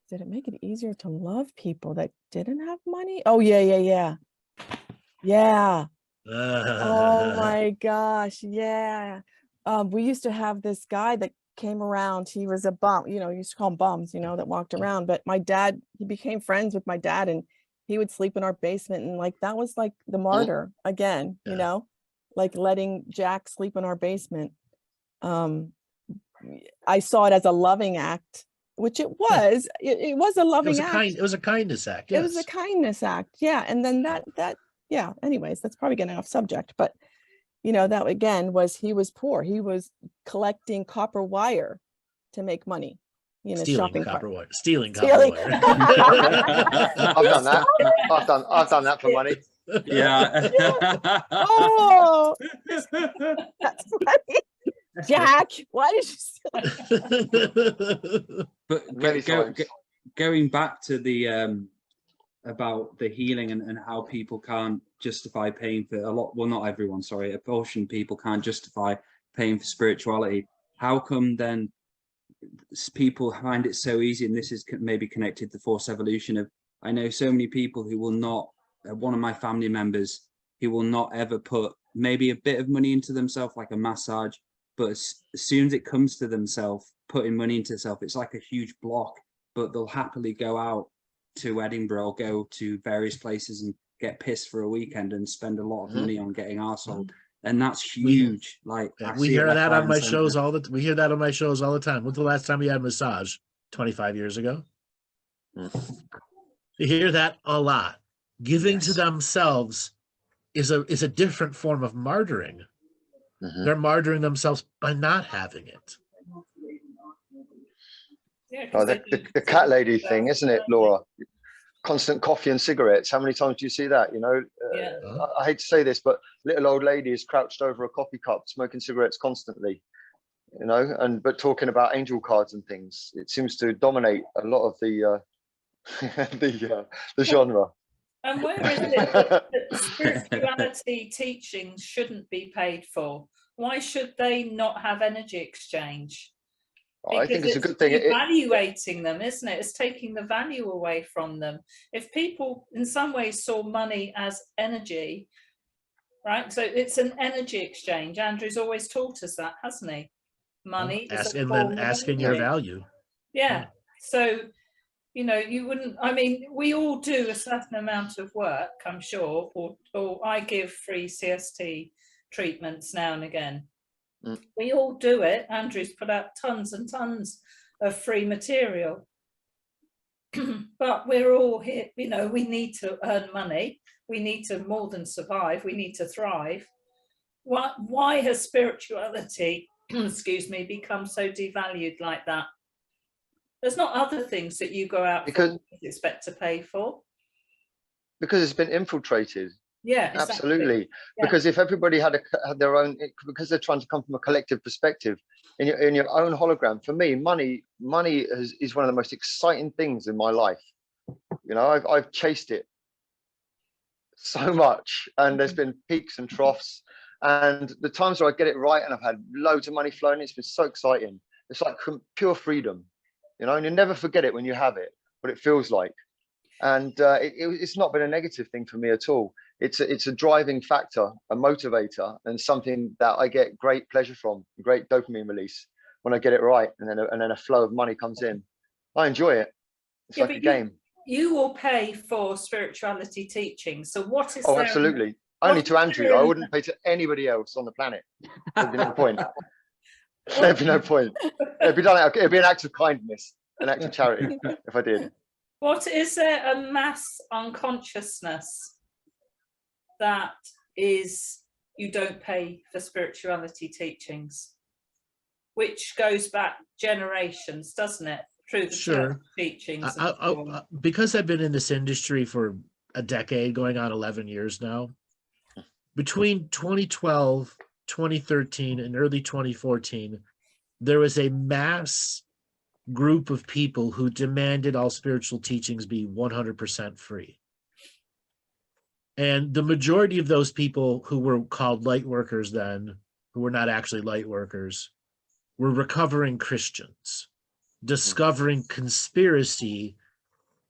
Did it make it easier to love people that didn't have money? Oh, yeah. Yeah. Oh my gosh. Yeah. We used to have this guy that came around. He was a bum, you used to call them bums, that walked around. But my dad, he became friends with my dad, and he would sleep in our basement. And like, that was like the martyr again, Yeah. like letting Jack sleep in our basement. I saw it as a loving act, which it was. It was a loving act. It was a kindness act. It was a Yes. kindness act. Yeah. And then yeah, anyways, that's probably getting off subject, but that again was, he was poor. He was collecting copper wire to make money. Stealing copper wire. Stealing copper Stealing. wire. I've done that. I've done that for money. Yeah. Oh, that's funny. Jack, why did you steal? But Many times. going back to the about the healing and how people can't justify paying for a lot, well, not everyone, sorry, a portion of people can't justify paying for spirituality. How come then people find it so easy? And this is maybe connected to force evolution of, I know so many people who will not, one of my family members, he will not ever put maybe a bit of money into themselves, like a massage, but as soon as it comes to themselves putting money into themselves, it's like a huge block. But they'll happily go out to Edinburgh or go to various places and get pissed for a weekend and spend a lot of money on getting arsehole. And that's huge. We hear that on my shows all the we hear that on my shows all the time. When's the last time you had a massage? 25 years ago. You hear that a lot. Giving to themselves is a different form of martyring. They're martyring themselves by not having it. Yeah, Oh, the cat lady thing, isn't it, Laura? Constant coffee and cigarettes. How many times do you see that? Yeah. I hate to say this, but little old lady is crouched over a coffee cup, smoking cigarettes constantly. But talking about angel cards and things. It seems to dominate a lot of the the genre. And where is it that spirituality teachings shouldn't be paid for? Why should they not have energy exchange? I think it's a good thing. Evaluating them, isn't it? It's taking the value away from them. If people in some ways saw money as energy, right? So it's an energy exchange. Andrew's always taught us that, hasn't he? Money is a form of asking your value. Yeah. So, you wouldn't, we all do a certain amount of work, I'm sure, or I give free CST treatments now and again. We all do it. Andrew's put out tons and tons of free material. But we're all here, we need to earn money. We need to more than survive. We need to thrive. Why has spirituality, excuse me, become so devalued like that? There's not other things that you go out because expect to pay for. Because it's been infiltrated. Yeah, exactly. Absolutely. Yeah. Because if everybody had their own, because they're trying to come from a collective perspective, in your own hologram. For me, money is one of the most exciting things in my life. I've chased it so much, and there's been peaks and troughs, and the times where I get it right and I've had loads of money flowing, it's been so exciting. It's like pure freedom, and you never forget it when you have it, what it feels like. And it's not been a negative thing for me at all. It's a driving factor, a motivator, and something that I get great pleasure from, great dopamine release when I get it right, and then a flow of money comes in. I enjoy it. It's like a game. You will pay for spirituality teaching. So what is? Oh, absolutely. Only to Andrew. I wouldn't pay to anybody else on the planet. There'd be no point. There'd be no point. It'd be an act of kindness, an act of charity if I did. What is there a mass unconsciousness that is you don't pay for spirituality teachings, which goes back generations, doesn't it? Through the church teachings. Because I've been in this industry for a decade, going on 11 years now, between 2012, 2013, and early 2014, there was a mass group of people who demanded all spiritual teachings be 100% free. And the majority of those people who were called light workers then, who were not actually light workers, were recovering Christians, discovering conspiracy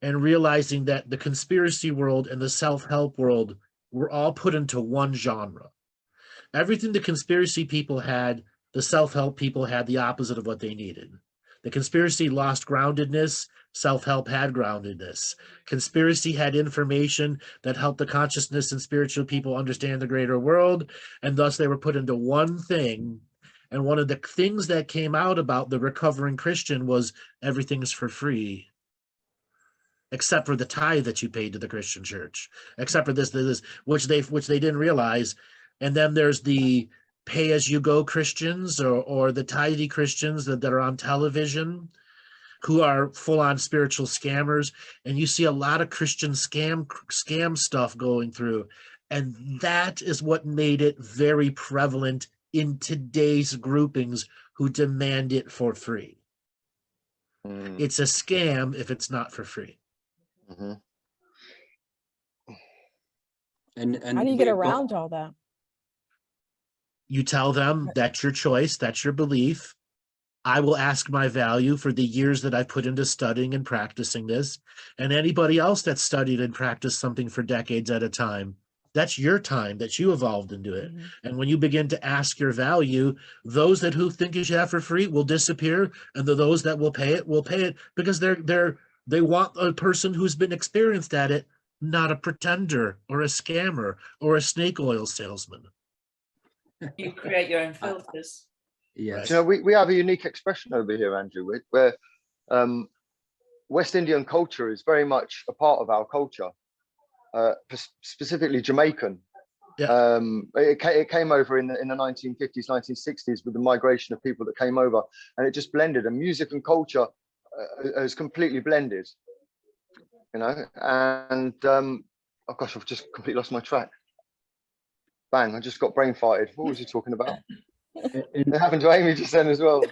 and realizing that the conspiracy world and the self-help world were all put into one genre. Everything the conspiracy people had, the self-help people had the opposite of what they needed. The conspiracy lost groundedness, self-help had groundedness. Conspiracy had information that helped the consciousness and spiritual people understand the greater world, and thus they were put into one thing. And one of the things that came out about the recovering Christian was everything's for free, except for the tithe that you paid to the Christian church, except for this, which they didn't realize. And then there's the pay-as-you-go Christians or the tithey Christians that are on television, who are full-on spiritual scammers. And you see a lot of Christian scam stuff going through. And that is what made it very prevalent in today's groupings who demand it for free. It's a scam if it's not for free. And How do you get around all that? You tell them that's your choice, that's your belief. I will ask my value for the years that I've put into studying and practicing this. And anybody else that's studied and practiced something for decades at a time, that's your time that you evolved into it. And when you begin to ask your value, those who think you should have for free will disappear, and those that will pay it because they want a person who's been experienced at it, not a pretender or a scammer or a snake oil salesman. You create your own filters. Yes. You know, we have a unique expression over here, Andrew, where West Indian culture is very much a part of our culture, specifically Jamaican. Yeah. It came over in the 1950s, 1960s with the migration of people that came over, and it just blended. And music and culture has completely blended, you know. And oh gosh, I've just completely lost my track. Bang! I just got brain farted. What was he talking about? It happened to Amy just then as well.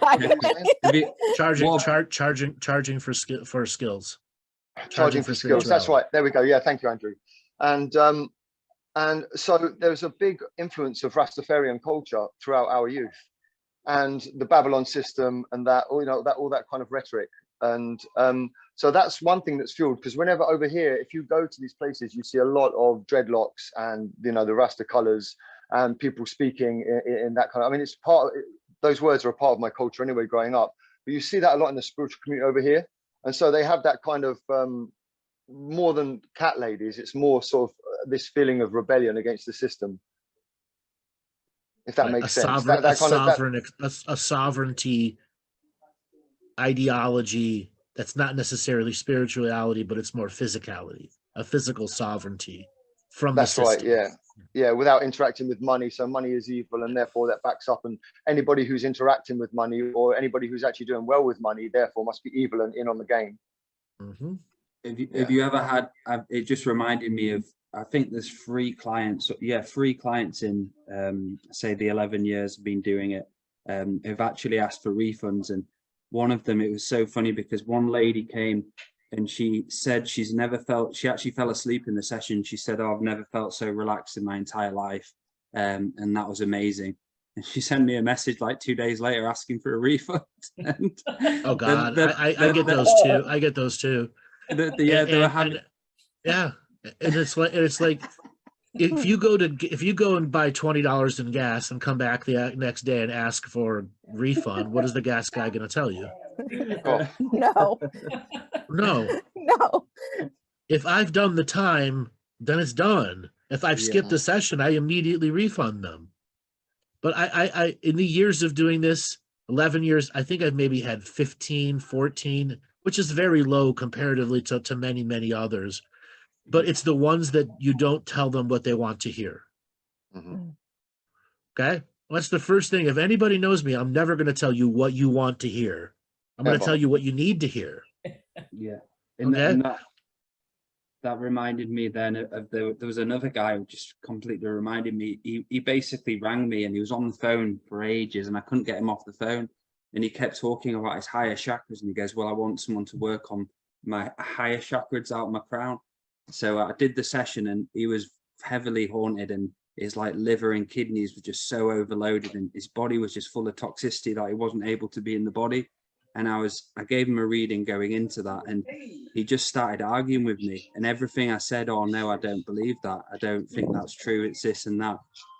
Charging for skills. Charging for skills. That's right. There we go. Yeah, thank you, Andrew. And so there's a big influence of Rastafarian culture throughout our youth, and the Babylon system, and that, you know, all that kind of rhetoric. And so that's one thing that's fueled, because whenever over here, if you go to these places, you see a lot of dreadlocks and, you know, the Rasta colors and people speaking in that kind of, I mean, it's part of, those words are a part of my culture anyway, growing up, but you see that a lot in the spiritual community over here. And so they have that kind of, more than cat ladies, it's more sort of this feeling of rebellion against the system. If that makes sense. A sovereignty ideology that's not necessarily spirituality, but it's more physicality, a physical sovereignty from the system. That's right, yeah, without interacting with money. So money is evil, and therefore that backs up, and anybody who's interacting with money or anybody who's actually doing well with money, therefore must be evil and in on the game. Have you ever had, it just reminded me of, I think there's 3 clients, three clients in, say the 11 years I've been doing it, have actually asked for refunds. And one of them, it was so funny because one lady came and she said she's never felt, she actually fell asleep in the session. She said, oh, I've never felt so relaxed in my entire life. And that was amazing. And she sent me a message like 2 days later asking for a refund. And oh God, I get those too. I get those too. And it's like if you go and buy $20 in gas and come back the next day and ask for a refund, what is the gas guy going to tell you? No. If I've done the time, then it's done. If I've skipped a session, I immediately refund them. But I in the years of doing this, 11 years, I think I've maybe had 15, 14, which is very low comparatively to many, many others. But it's the ones that you don't tell them what they want to hear. Okay? That's the first thing. If anybody knows me, I'm never going to tell you what you want to hear. I'm going to tell you what you need to hear. Yeah. And that reminded me then of there was another guy who just completely reminded me. He basically rang me and he was on the phone for ages and I couldn't get him off the phone. And he kept talking about his higher chakras. And he goes, well, I want someone to work on my higher chakras out of my crown. So I did the session and he was heavily haunted, and his like liver and kidneys were just so overloaded, and his body was just full of toxicity that he wasn't able to be in the body. And I gave him a reading going into that, and he just started arguing with me, and everything I said, oh no, I don't believe that, I don't think that's true, it's this and that.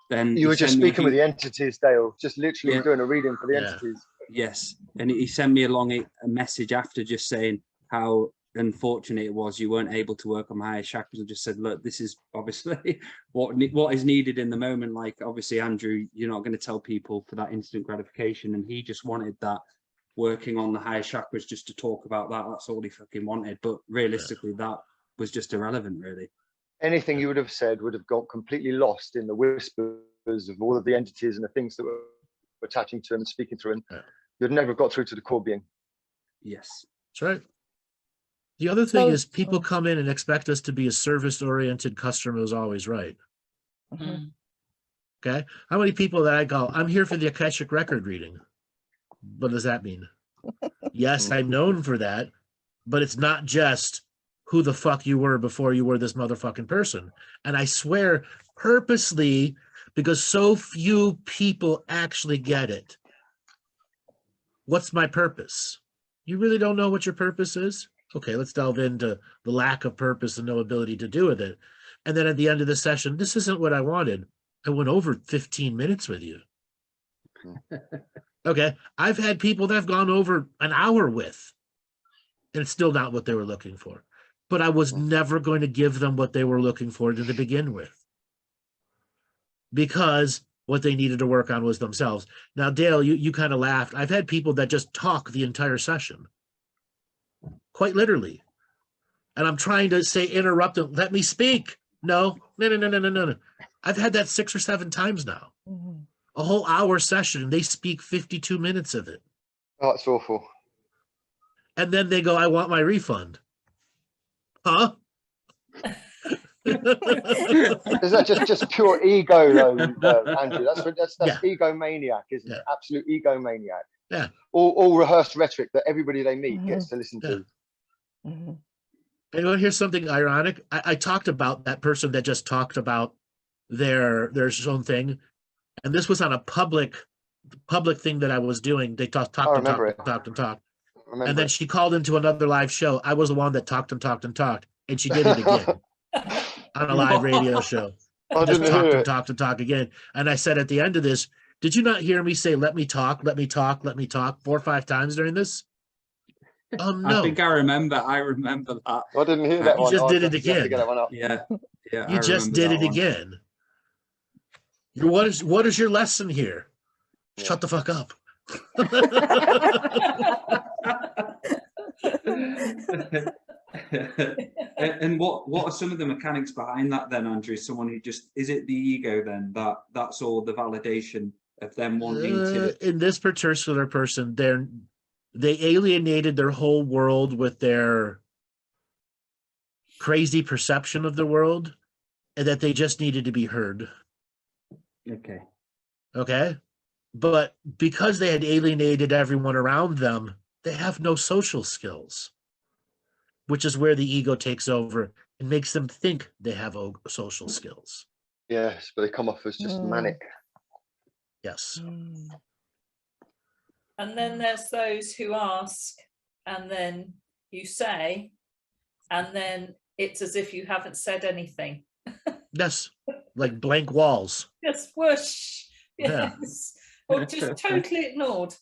Then You were just speaking with the entities, Dale, just literally doing a reading for the entities. Yes, and he sent me along a message after, just saying how unfortunate it was you weren't able to work on my higher chakras. I just said, look, this is obviously what is needed in the moment. Like, obviously, Andrew, you're not going to tell people for that instant gratification, and he just wanted that working on the higher chakras just to talk about that. That's all he fucking wanted. But realistically, that was just irrelevant, really. Anything you would have said would have got completely lost in the whispers of all of the entities and the things that were attaching to him and speaking through him. You'd never have got through to the core being. Yes, that's right. The other thing is people come in and expect us to be a service-oriented customer is always right. Okay, how many people that I go, I'm here for the Akashic record reading? What does that mean? Yes, I'm known for that, but it's not just who the fuck you were before you were this motherfucking person. And I swear, purposely, because so few people actually get it. What's my purpose? You really don't know what your purpose is? Okay, let's delve into the lack of purpose and no ability to do with it. And then at the end of the session, this isn't what I wanted. I went over 15 minutes with you. Okay, I've had people that I've gone over an hour with, and it's still not what they were looking for. But I was never going to give them what they were looking for to begin with, because what they needed to work on was themselves. Now, Dale, you kind of laughed. I've had people that just talk the entire session, quite literally. And I'm trying to say, interrupt them, let me speak. No. I've had that 6 or 7 times now. A whole hour session, and they speak 52 minutes of it. Oh, it's awful. And then they go, I want my refund. Huh? Is that just pure ego, though, Andrew? That's egomaniac, isn't it? Absolute egomaniac. Yeah. All rehearsed rhetoric that everybody they meet gets to listen to. And you want to hear something ironic? I talked about that person that just talked about their own thing, and this was on a public thing that I was doing. They talked and talked. And then she called into another live show. I was the one that talked, and she did it again on a live radio show. I just didn't talk again. And I said at the end of this, did you not hear me say, let me talk 4 or 5 times during this? No. I think I remember that. I didn't hear that one. You just did it again. Yeah. You just did it again. What is your lesson here? Yeah. Shut the fuck up. And what are some of the mechanics behind that then, Andrew? Someone who just, is it the ego then, that's all the validation of them wanting to? In this particular person, they alienated their whole world with their crazy perception of the world, and that they just needed to be heard. Okay. But because they had alienated everyone around them, they have no social skills, which is where the ego takes over and makes them think they have social skills. Yes, but they come off as just manic. Yes. And then there's those who ask, and then you say, and then it's as if you haven't said anything. Yes, like blank walls. Just whoosh. Yes. Yeah. Or just totally ignored.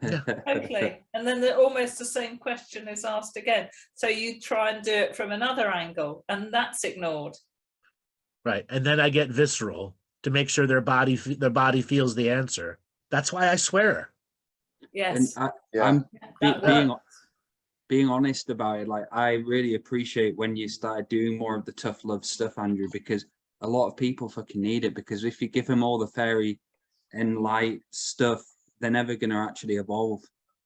Yeah. Totally. And then almost the same question is asked again. So you try and do it from another angle, and that's ignored. Right. And then I get visceral to make sure their body feels the answer. That's why I swear. Yes. And being honest about it, like, I really appreciate when you started doing more of the tough love stuff, Andrew, because a lot of people fucking need it, because if you give them all the fairy and light stuff, they're never going to actually evolve.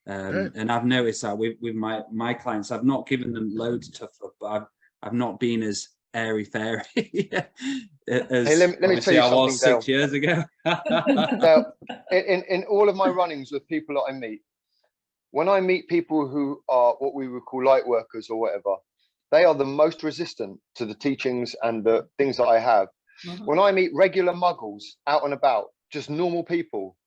Right. And I've noticed that with my clients, I've not given them loads of tough love, but I've not been as airy fairy as hey, let me tell you I was something, 6 years ago. Now, in all of my runnings with people that I meet, when I meet people who are what we would call light workers or whatever, they are the most resistant to the teachings and the things that I have. Mhm. When I meet regular muggles out and about, just normal people,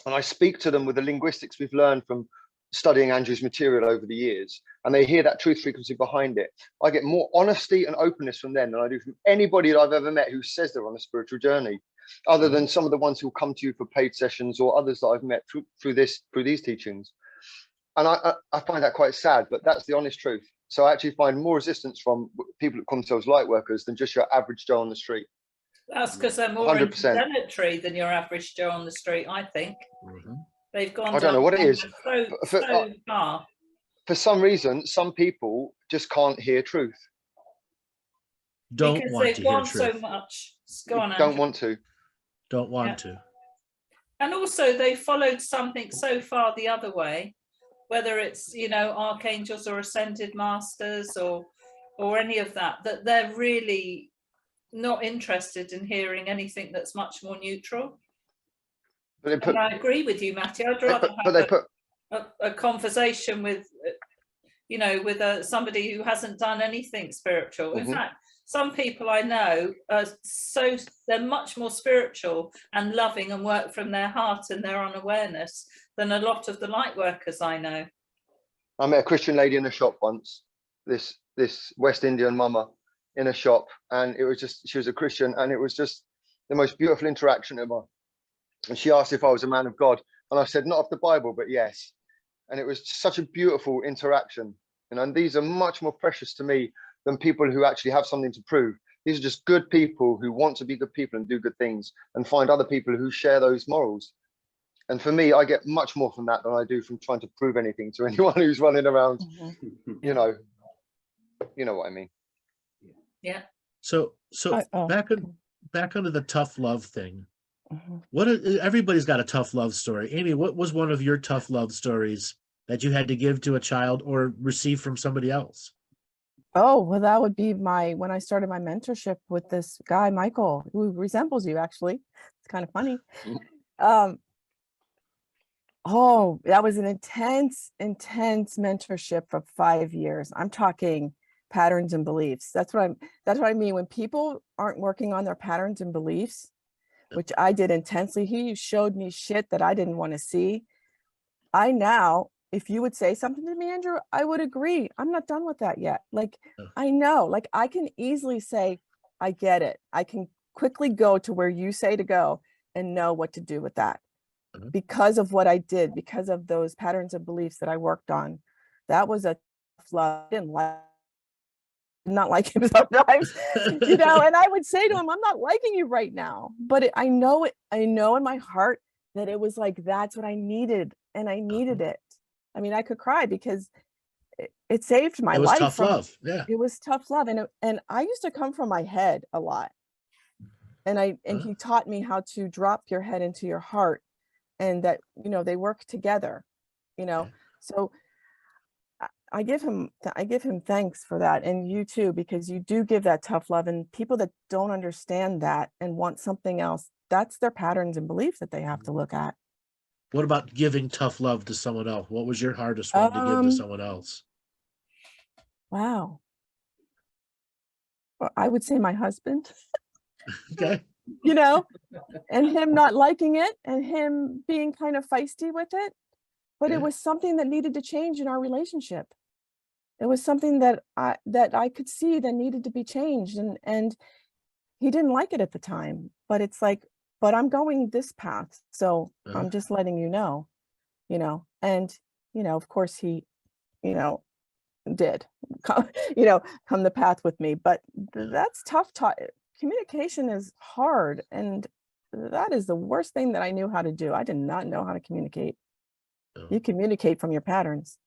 and I speak to them with the linguistics we've learned from studying Andrew's material over the years, and they hear that truth frequency behind it, I get more honesty and openness from them than I do from anybody that I've ever met who says they're on a spiritual journey, other than some of the ones who come to you for paid sessions or others that I've met through these teachings. And I find that quite sad, but that's the honest truth. So I actually find more resistance from people that call themselves light workers than just your average Joe on the street. That's because they're more 100%. interplanetary than your average Joe on the street, I think. They've gone I don't know what it is. so far. For some reason, some people just can't hear truth. Don't Because want they've to hear gone so truth. much. Go on, Don't Andrew. want to. Don't want Yeah. to. And also they followed something so far the other way, whether it's, you know, archangels or ascended masters or any of that, that they're really not interested in hearing anything that's much more neutral. But they put, And I agree with you, Maty. I'd they rather put, but they put, have a conversation with, you know, with somebody who hasn't done anything spiritual. In fact, some people I know are they're much more spiritual and loving and work from their heart and their unawareness than a lot of the light workers I know. I met a Christian lady in a shop once, this West Indian mama in a shop, and it was just, she was a Christian, and it was just the most beautiful interaction ever. And she asked if I was a man of God, and I said, not of the Bible, but yes. And it was such a beautiful interaction. And these are much more precious to me than people who actually have something to prove. These are just good people who want to be good people and do good things and find other people who share those morals. And for me, I get much more from that than I do from trying to prove anything to anyone who's running around, you know what I mean. Yeah. So oh. back onto the tough love thing. Everybody's got a tough love story. Amy, what was one of your tough love stories that you had to give to a child or receive from somebody else? Oh, well, that would be when I started my mentorship with this guy, Michael, who resembles you, actually. It's kind of funny. Oh, that was an intense mentorship for 5 years. I'm talking patterns and beliefs. That's what I mean. When people aren't working on their patterns and beliefs, which I did intensely, he showed me shit that I didn't want to see. If you would say something to me, Andrew, I would agree. I'm not done with that yet. Like, I know, like I can easily say, I get it. I can quickly go to where you say to go and know what to do with that. Because of what I did, because of those patterns and beliefs that I worked on. That was a flaw. I did not like him sometimes, you know, and I would say to him, I'm not liking you right now, but I know in my heart that it was like, that's what I needed. And I needed it. I mean, I could cry because it saved my life. It was tough love. Yeah. It was tough love. And I used to come from my head a lot. And he taught me how to drop your head into your heart, and that, you know, they work together, you know. So I give him thanks for that. And you too, because you do give that tough love, and people that don't understand that and want something else, that's their patterns and beliefs that they have to look at. What about giving tough love to someone else? What was your hardest one to give to someone else? Wow. Well, I would say my husband. Okay. You know, and him not liking it and him being kind of feisty with it. But it was something that needed to change in our relationship. It was something that I could see that needed to be changed. And he didn't like it at the time. But it's like, but I'm going this path. So I'm just letting you know. And, you know, of course he, you know, did come the path with me. But that's tough. Communication is hard. And that is the worst thing that I knew how to do. I did not know how to communicate. You communicate from your patterns.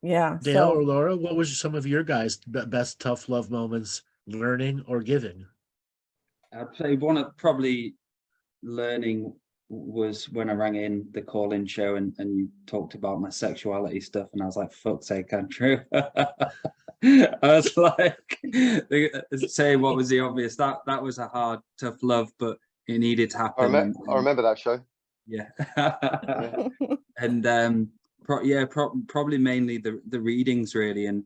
Yeah. Dale or Laura, what was some of your guys' best tough love moments, learning or giving? I'd say one of probably learning was when I rang in the call-in show and you talked about my sexuality stuff, and I was like, fuck's sake, Andrew. I was like, saying what was the obvious. That was a hard, tough love, but it needed to happen. I remember that show. Yeah. And probably mainly the readings really, and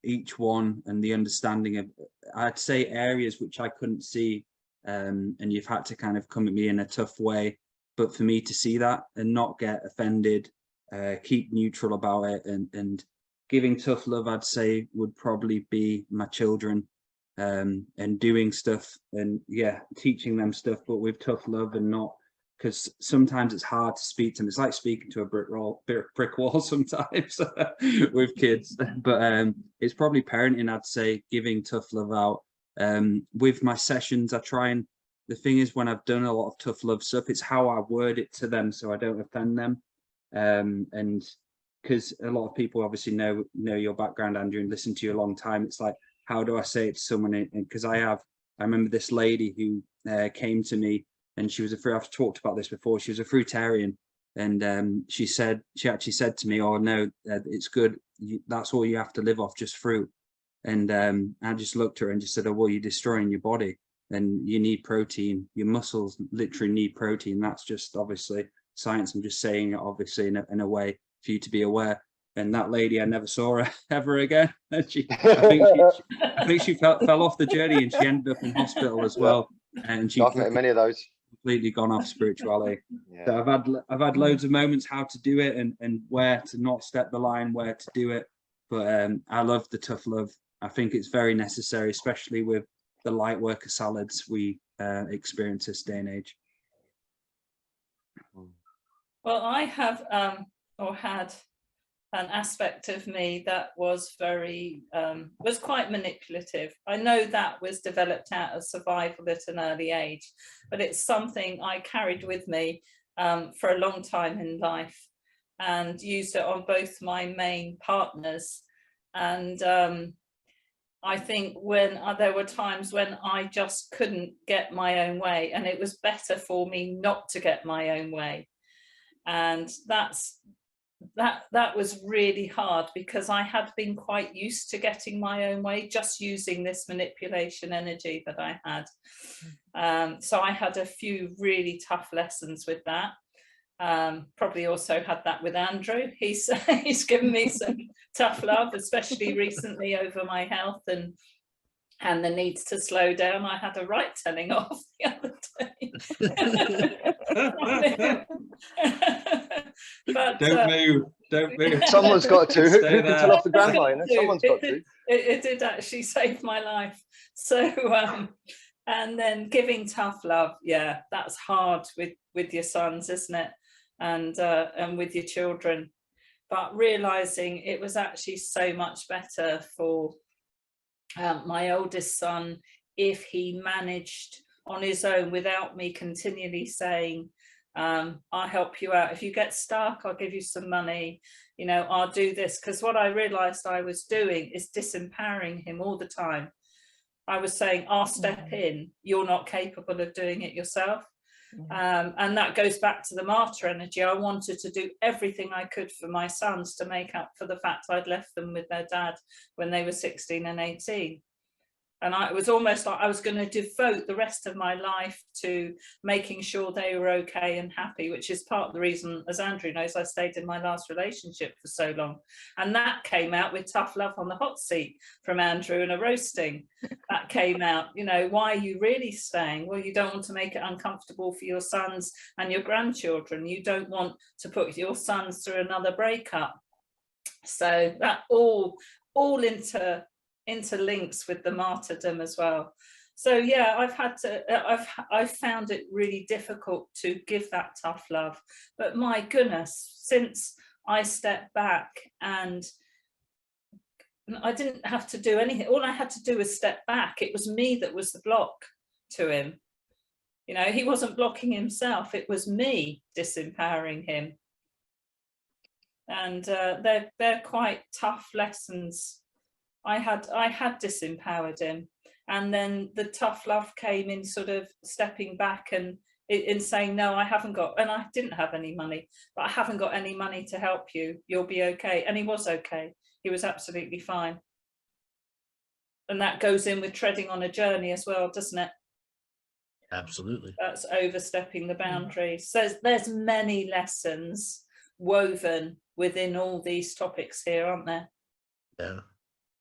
each one and the understanding of, I'd say, areas which I couldn't see, and you've had to kind of come at me in a tough way, but for me to see that and not get offended, keep neutral about it, and giving tough love, I'd say, would probably be my children, and doing stuff and teaching them stuff, but with tough love, and not, because sometimes it's hard to speak to them. It's like speaking to a brick wall sometimes with kids, but it's probably parenting, I'd say, giving tough love out. With my sessions, I try, and the thing is, when I've done a lot of tough love stuff, it's how I word it to them so I don't offend them, and because a lot of people obviously know your background, Andrew, and listen to you a long time. It's like, how do I say it to someone? And because I remember this lady who came to me, and she was I've talked about this before, she was a fruitarian, and she actually said to me, oh no, it's good, that's all you have to live off, just fruit. And I just looked at her and just said, oh well, you're destroying your body, and you need protein, your muscles literally need protein. Think just obviously science. I'm just saying it obviously in a way for you to be aware. And that lady, I never saw her ever again. I think she fell off the journey, and she ended up in hospital as well. And she I've met many of those. Completely gone off spirituality. Yeah. So I've had loads of moments how to do it, and where to not step the line, where to do it. But I love the tough love. I think it's very necessary, especially with the light worker salads we experience this day and age. Well, I have or had an aspect of me that was very was quite manipulative. I know that was developed out of survival at an early age, but it's something I carried with me for a long time in life, and used it on both my main partners. And I think when there were times when I just couldn't get my own way, and it was better for me not to get my own way. And that was really hard, because I had been quite used to getting my own way, just using this manipulation energy that I had. So I had a few really tough lessons with that. Probably also had that with Andrew. He's given me some tough love, especially recently, over my health and the needs to slow down. I had a right telling off the other day. But, don't move. Someone's got to. Who can there. tell off the grandma? You know? Someone's got to. It did actually save my life. So, and then giving tough love, yeah, that's hard with your sons, isn't it? And with your children. But realizing it was actually so much better for my oldest son if he managed on his own, without me continually saying, I'll help you out. If you get stuck, I'll give you some money, you know, I'll do this. Because what I realized I was doing is disempowering him all the time. I was saying, I'll step in, you're not capable of doing it yourself. And that goes back to the martyr energy. I wanted to do everything I could for my sons to make up for the fact I'd left them with their dad when they were 16 and 18. And it was almost like I was going to devote the rest of my life to making sure they were okay and happy, which is part of the reason, as Andrew knows, I stayed in my last relationship for so long. And that came out with tough love on the hot seat from Andrew and a roasting. That came out, you know, why are you really staying? Well, you don't want to make it uncomfortable for your sons and your grandchildren. You don't want to put your sons through another breakup. So that all interlinks with the martyrdom as well. So yeah, I've found it really difficult to give that tough love, but my goodness, since I stepped back and I didn't have to do anything, all I had to do was step back. It was me that was the block to him, you know. He wasn't blocking himself, it was me disempowering him. And they're quite tough lessons. I had disempowered him, and then the tough love came in sort of stepping back and in saying, no, I haven't got, and I didn't have any money, but I haven't got any money to help you, you'll be okay. And he was okay, he was absolutely fine. And that goes in with treading on a journey as well, doesn't it? Absolutely. That's overstepping the boundaries. So there's many lessons woven within all these topics here, aren't there? Yeah.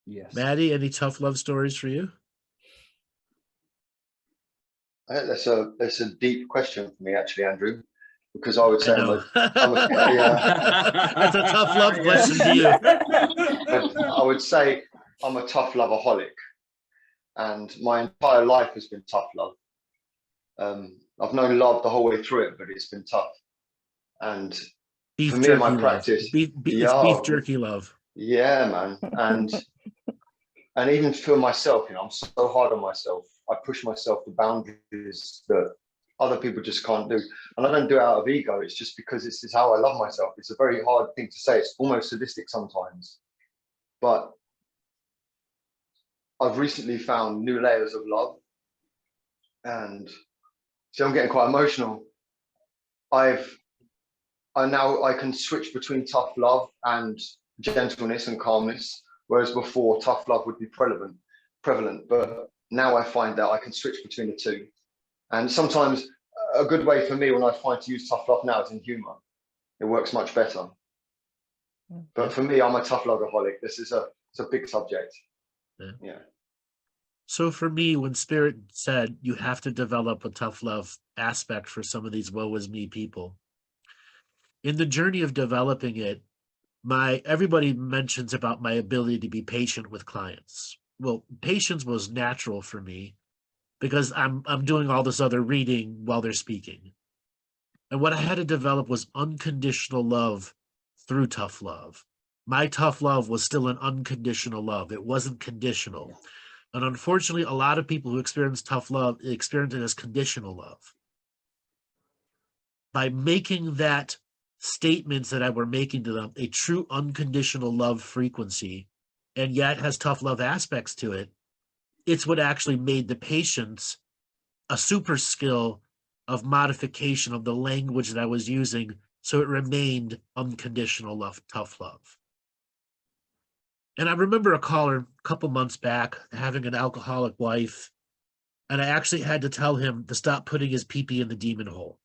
Yes. Maddie, any tough love stories for you? I think that's a deep question for me, actually, Andrew, because I would say I know. yeah. That's a tough love Yes. question to you. I would say I'm a tough loveaholic, and my entire life has been tough love. I've known love the whole way through it, but it's been tough. And Beef for me and my jerky love. practice, It's yeah, beef jerky love. yeah, man, and even for myself, I'm so hard on myself. I push myself to boundaries that other people just can't do, and I don't do it out of ego. It's just because this is how I love myself. It's a very hard thing to say. It's almost sadistic sometimes, but I've recently found new layers of love, and so I'm getting quite emotional. I can switch between tough love and gentleness and calmness, whereas before tough love would be prevalent. But now I find that I can switch between the two. And sometimes a good way for me when I find to use tough love now is in humor. It works much better. But for me, I'm a tough loveaholic. It's a big subject. Yeah. So for me, when Spirit said you have to develop a tough love aspect for some of these woe is me people, in the journey of developing it, everybody mentions about my ability to be patient with clients. Well, patience was natural for me because I'm doing all this other reading while they're speaking. And what I had to develop was unconditional love through tough love. My tough love was still an unconditional love. It wasn't conditional. And unfortunately, a lot of people who experience tough love experience it as conditional love. By making that statements that I were making to them a true unconditional love frequency, and yet has tough love aspects to it, it's what actually made the patience a super skill of modification of the language that I was using, so it remained unconditional love, tough love. And I remember a caller a couple months back having an alcoholic wife, and I actually had to tell him to stop putting his pee-pee in the demon hole.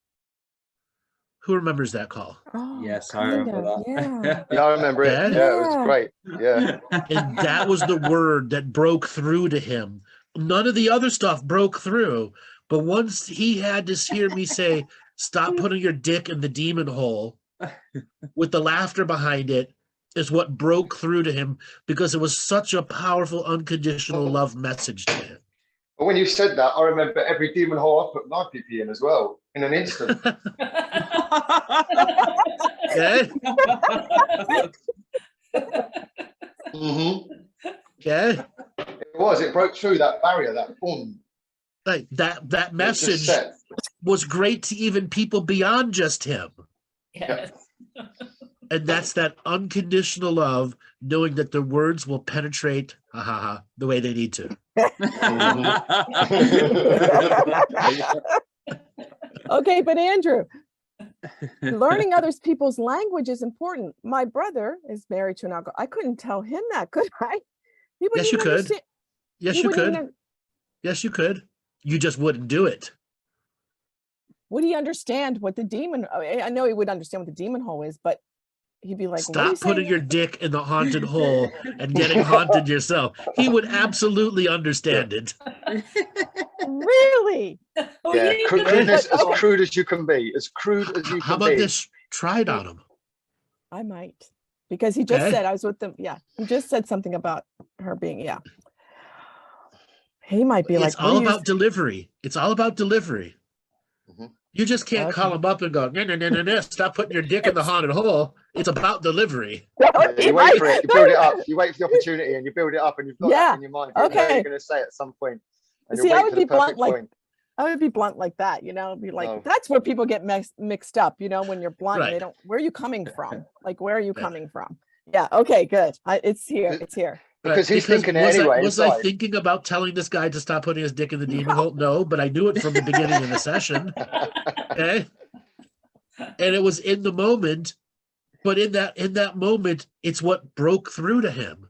Who remembers that call? Oh, Yes, I remember kinda, that. Yeah, I remember it. Yeah. Yeah, it was great. Yeah. And that was the word that broke through to him. None of the other stuff broke through, but once he had to hear me say, stop putting your dick in the demon hole, with the laughter behind it, is what broke through to him, because it was such a powerful unconditional love message to him. But when you said that, I remember every demon hole I put my PP in as well, in an instant. Okay? Okay? It broke through that barrier, that boom. Like that It just message set. was great to even people beyond just him. Yes. And that's that unconditional love, knowing that the words will penetrate the way they need to. Okay, but Andrew, learning other people's language is important. My brother is married to an alcoholic. I couldn't tell him that, could I? He wouldn't Yes, you even could. understand- Yes, he you wouldn't could. even- Yes, you could. You just wouldn't do it. Would he understand what the demon? I know he would understand what the demon hole is, but he'd be like, "What are you Stop putting saying?" your dick in the haunted hole and getting haunted yourself. He would absolutely understand it. Really? Oh, Yeah, you crudeness, as know. crude as you can be, as crude as you How can about be. this? Try it on him. I might, because he just Okay. said I was with them. Yeah, he just said something about her being. Yeah, he might be It's like, "What all are you about delivery. It's all about delivery. Mhm. You just can't call Okay. him up and go, no, stop putting your dick in the haunted hole. It's about delivery. Yeah, you wait for it, you build it up, you wait for the opportunity and you build it up, and you've got Yeah, that in your mind. You know okay. you're going to say at some point. And See, you I wait would for the be blunt perfect like point. I would be blunt like that, be like, No. that's where people get mixed up, when you're blunt and they Right. don't, where are you coming from? Like, where are you Yeah. coming from? Yeah, okay, good. It's here. Because he's thinking it was anyway. was I inside. thinking about telling this guy to stop putting his dick in the demon hole? No, but I knew it from the beginning of the session. Okay. And it was in the moment, but in that moment, it's what broke through to him.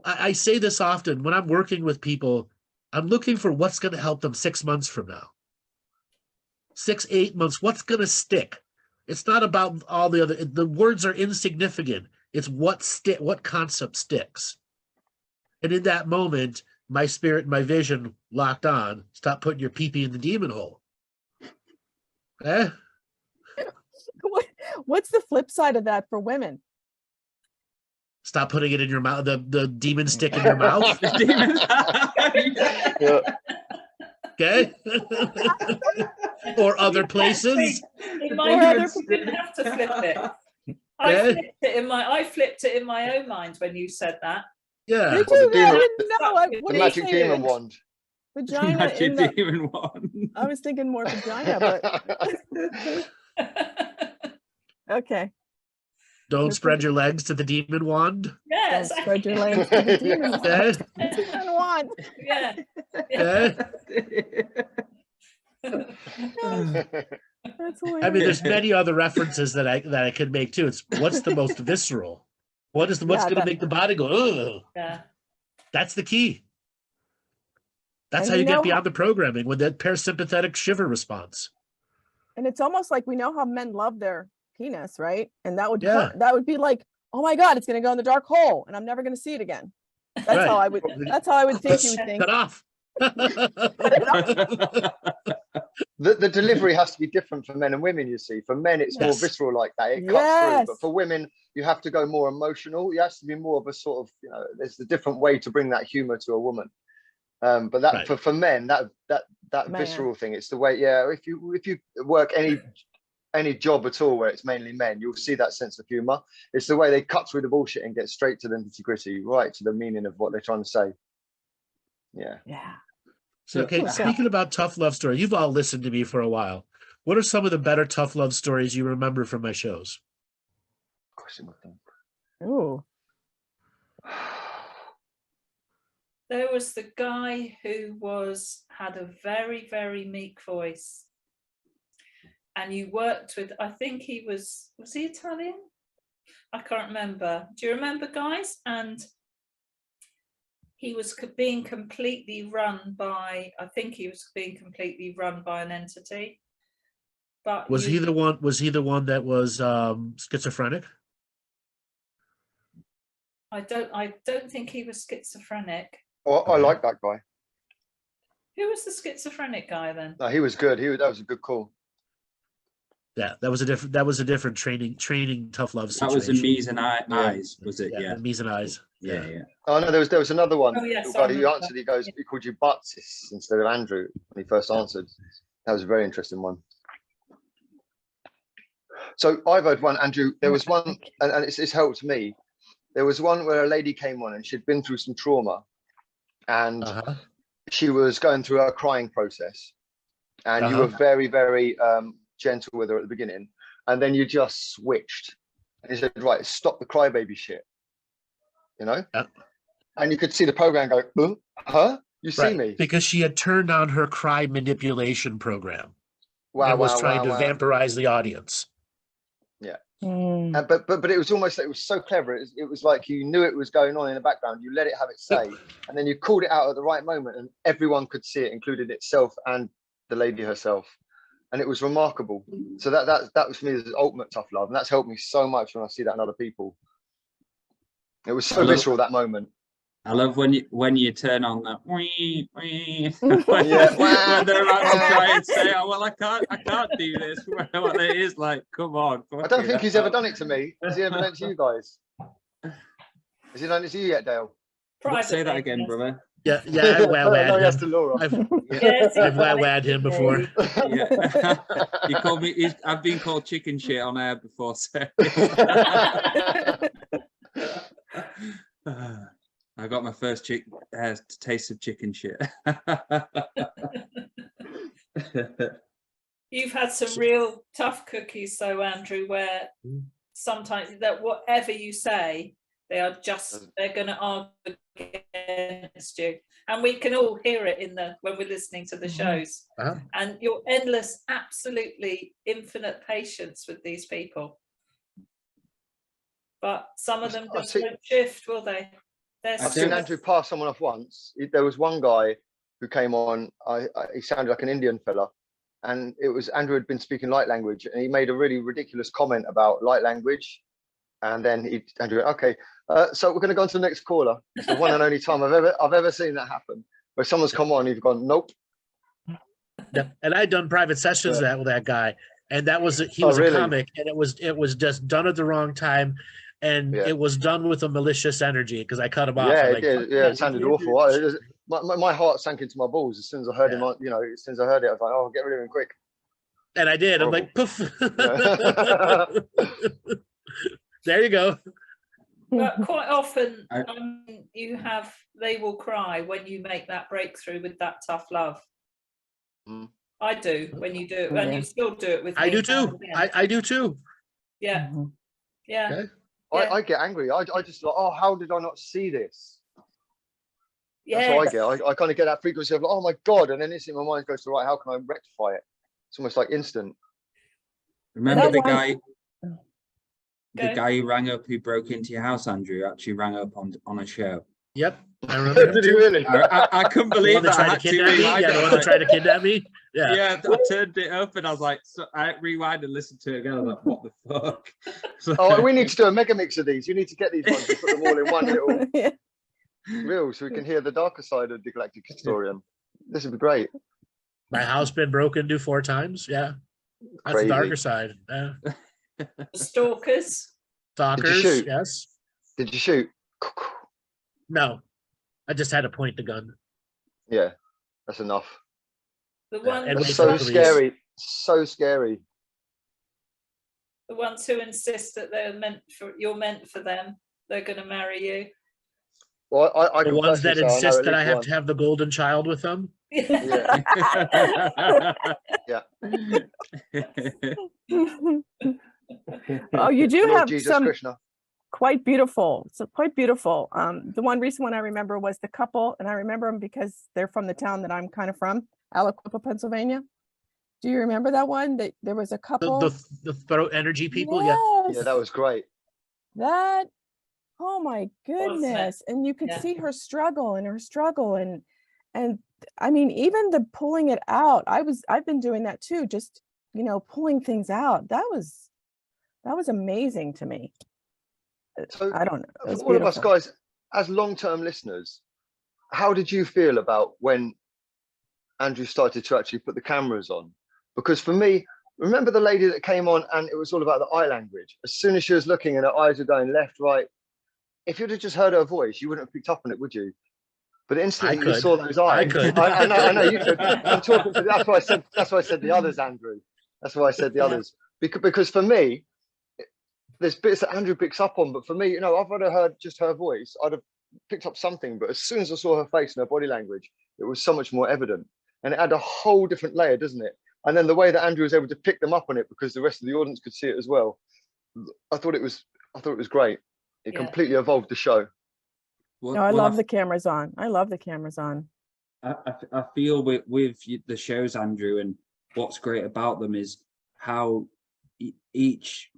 I say this often when I'm working with people. I'm looking for what's going to help them 6 months from now. 6, 8 months, what's going to stick? It's not about all the words are insignificant. It's what concept sticks. And in that moment, my spirit and my vision locked on. Stop putting your pee-pee in the demon hole. Eh? What's the flip side of that for women? Stop putting it in your mouth, the demon stick in your mouth. Yeah. Okay. Or other places. In my head, you didn't have to flip it. Okay. I flipped it in my own mind when you said that. Yeah. Did Well, you? the I demon- didn't know. What The did you magic say? demon wand. Vagina Magic in the. demon one. I was thinking more vagina, but okay. Don't That's spread what- your legs to the demon wand. Yes. Don't spread your legs to the demon Okay. demon wand. Yeah. Okay. That's I mean, hilarious. there's many other references that I could make too. It's what's the most visceral? What's Yeah, going to that- make the body go, ugh? Yeah. That's the key. That's And how we you get know beyond the programming with that parasympathetic shiver response. And it's almost like we know how men love their penis, right? And that would Yeah. hurt. That would be like, oh my God, it's gonna go in the dark hole and I'm never gonna see it again. That's Right. how I would think you would think. Cut off. The delivery has to be different for men and women, you see. For men, it's more Yes. visceral like that. It cuts through. Yes. But for women, you have to go more emotional. You have to be more of a sort of, there's a different way to bring that humor to a woman. But that Right. for men, that Man. visceral thing, it's the way, if you work any job at all where it's mainly men, you'll see that sense of humor. It's the way they cut through the bullshit and get straight to the nitty-gritty, right to the meaning of what they're trying to say. Yeah. Yeah. So, okay, speaking about tough love stories, you've all listened to me for a while. What are some of the better tough love stories you remember from my shows? Ooh. There was the guy who had a very, very meek voice. And you worked with, I think was he Italian? I can't remember. Do you remember, guys? And he was being completely run by, I think he was being completely run by an entity. But Was he the one that was schizophrenic? I don't think he was schizophrenic. Oh, I like that guy. Who was the schizophrenic guy then? No, he was good. That was a good call. Yeah, that was a different training tough love situation. That was in Mies and Eyes, was it? Yeah, Yeah. Mies and Eyes. Yeah, yeah. Oh no, there was another one. Oh, yes, The I guy who remember. answered, he called you Bartzis instead of Andrew when he first answered. That was a very interesting one. So I've heard one, Andrew. There was one, and it's helped me. There was one where a lady came on and she'd been through some trauma, and she was going through her crying process, and you were very, very gentle with her at the beginning, and then you just switched and you said, right, stop the crybaby shit, and you could see the program go, huh? You see me? Because she had turned on her cry manipulation program. Wow, and was wow, trying wow, to wow. vampirize the audience. Yeah. Mm. But it was almost like, it was so clever. It was like you knew it was going on in the background. You let it have its say, and then you called it out at the right moment, and everyone could see it, including itself and the lady herself. And it was remarkable. So that was for me the ultimate tough love, and that's helped me so much when I see that in other people. It was so visceral that moment. I love when you turn on that wee, wee. Yeah. When they're about to try and say, oh well, I can't do this. Well, it is like, come on. I don't think he's ever done it to me. Has he ever done it to you guys? Has he done it to you yet, Dale? Say that again, brother. Yeah, I've No, yes, to him. Laura. I've wow-wowed him before. Yeah. You called me. I've been called chicken shit on air before. So. I got my first taste of chicken shit. You've had some real tough cookies, though, Andrew, where sometimes that whatever you say, they're going to argue against you, and we can all hear it when we're listening to the shows. And your endless, absolutely infinite patience with these people. But some of them just won't shift, will they? I've seen Andrew pass someone off once. There was one guy who came on. He sounded like an Indian fella, and it was Andrew had been speaking light language, and he made a really ridiculous comment about light language, And then Andrew went, okay, so we're going to go on to the next caller. It's the one and only time I've ever seen that happen, where someone's come on, you've gone, nope. Yep. And I'd done private sessions with that guy, and he was really? a comic, and it was just done at the wrong time, and it was done with a malicious energy because I cut him off. Yeah, Like, it sounded awful. My heart sank into my balls as soon as I heard him. You know, as soon as I heard it, I was like, oh, get rid of him quick. And I did. Horrible. I'm like, poof. There you go. But quite often, they will cry when you make that breakthrough with that tough love. Mm. I do when you do it, and you still do it with me. I do too. I do too. Yeah. Mhm. Yeah. Okay. I get angry. I just like, oh, how did I not see this? Yeah. That's what I get. I kind of get that frequency of like, oh my God. And then instantly my mind goes to, right, how can I rectify it? It's almost like instant. Remember the guy who rang up, who broke into your house, Andrew, actually rang up on a show. Yep. I remember. Did he really? I couldn't believe that. The one that tried to kidnap me. Yeah. Yeah, I turned it up and I was like, so I rewind and listened to it again. I was like, what the fuck? So, Oh, we need to do a mega mix of these. You need to get these ones and put them all in one little reel so we can hear the darker side of the Galactic Historian. This would be great. My house been broken into 4 times. Yeah. That's Crazy. the darker side. Yeah. Stalkers. Stalkers. shoot? Yes. Did you shoot? No. I just had to point the gun. Yeah, that's enough. The Yeah, ones, and That's wait so for the police. scary. So scary. the ones who insist that you're meant for them, they're going to marry you. Well, I The can ones that personally say I know insist at that I least have one. to have the golden child with them. Yeah. Oh, you do Lord have Jesus some Krishna. quite beautiful. So quite beautiful. The one recent one I remember was the couple, and I remember them because they're from the town that I'm kind of from, Aliquippa, Pennsylvania. Do you remember that one? That there was a couple. The throat energy people. Yeah. Yeah, that was great. That, oh my goodness. And you could Yeah. see her struggle and I mean, even the pulling it out, I've been doing that too, just, pulling things out. That was amazing to me. So I don't know. It was for all of us beautiful. guys, as long-term listeners, how did you feel about when Andrew started to actually put the cameras on? Because for me, remember the lady that came on and it was all about the eye language. As soon as she was looking and her eyes were going left, right, if you'd have just heard her voice, you wouldn't have picked up on it, would you? But instantly you saw those eyes. I could. I know you could. I'm talking to. That's why I said the others, Andrew. That's why I said the others. Because for me, there's bits that Andrew picks up on, but for me, if I'd have heard just her voice, I'd have picked up something. But as soon as I saw her face and her body language, it was so much more evident, and it had a whole different layer, doesn't it? And then the way that Andrew was able to pick them up on it because the rest of the audience could see it as well. I thought it was great. It completely evolved the show. No, I love the cameras on. I love the cameras on. I feel with the shows, Andrew, and what's great about them is how each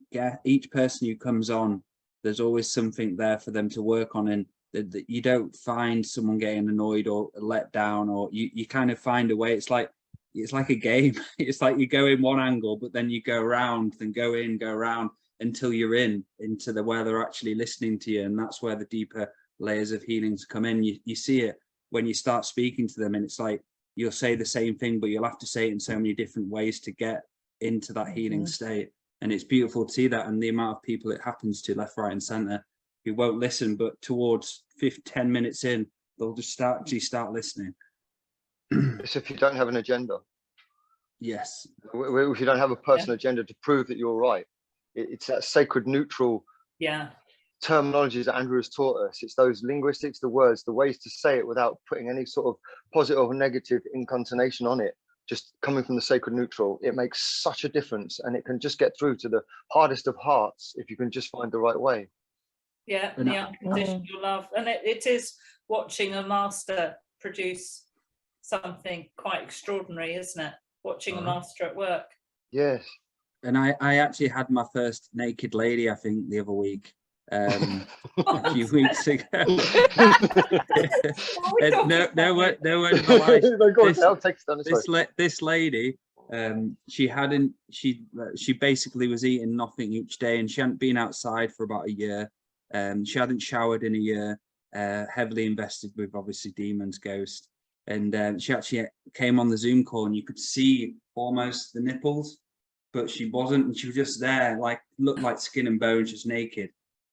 person who comes on, there's always something there for them to work on, and that you don't find someone getting annoyed or let down, or you kind of find a way. It's like a game. It's like you go in one angle, but then you go around, then go in, go around until you're into where they're actually listening to you, and that's where the deeper layers of healings come in. You see it when you start speaking to them, and it's like you'll say the same thing, but you'll have to say it in so many different ways to get into that healing state. And it's beautiful to see that, and the amount of people it happens to left, right, and center who won't listen, but towards 10 minutes in, they'll just start listening. It's if you don't have an agenda. Yes. If you don't have a personal agenda to prove that you're right. It's that sacred neutral terminologies that Andrew has taught us. It's those linguistics, the words, the ways to say it without putting any sort of positive or negative incontonation on it. Just coming from the sacred neutral, it makes such a difference, and it can just get through to the hardest of hearts if you can just find the right way. Yeah, the unconditional love. And it is watching a master produce something quite extraordinary, isn't it? Watching a master at work. Yes. And I actually had my first naked lady, I think, the other week. A few weeks ago. No word of a lie. This lady, She basically was eating nothing each day, and she hadn't been outside for about a year. She hadn't showered in a year. Heavily invested with obviously demons, ghosts, and she actually came on the Zoom call, and you could see almost the nipples, but she wasn't, and she was just there, like looked like skin and bones, just naked.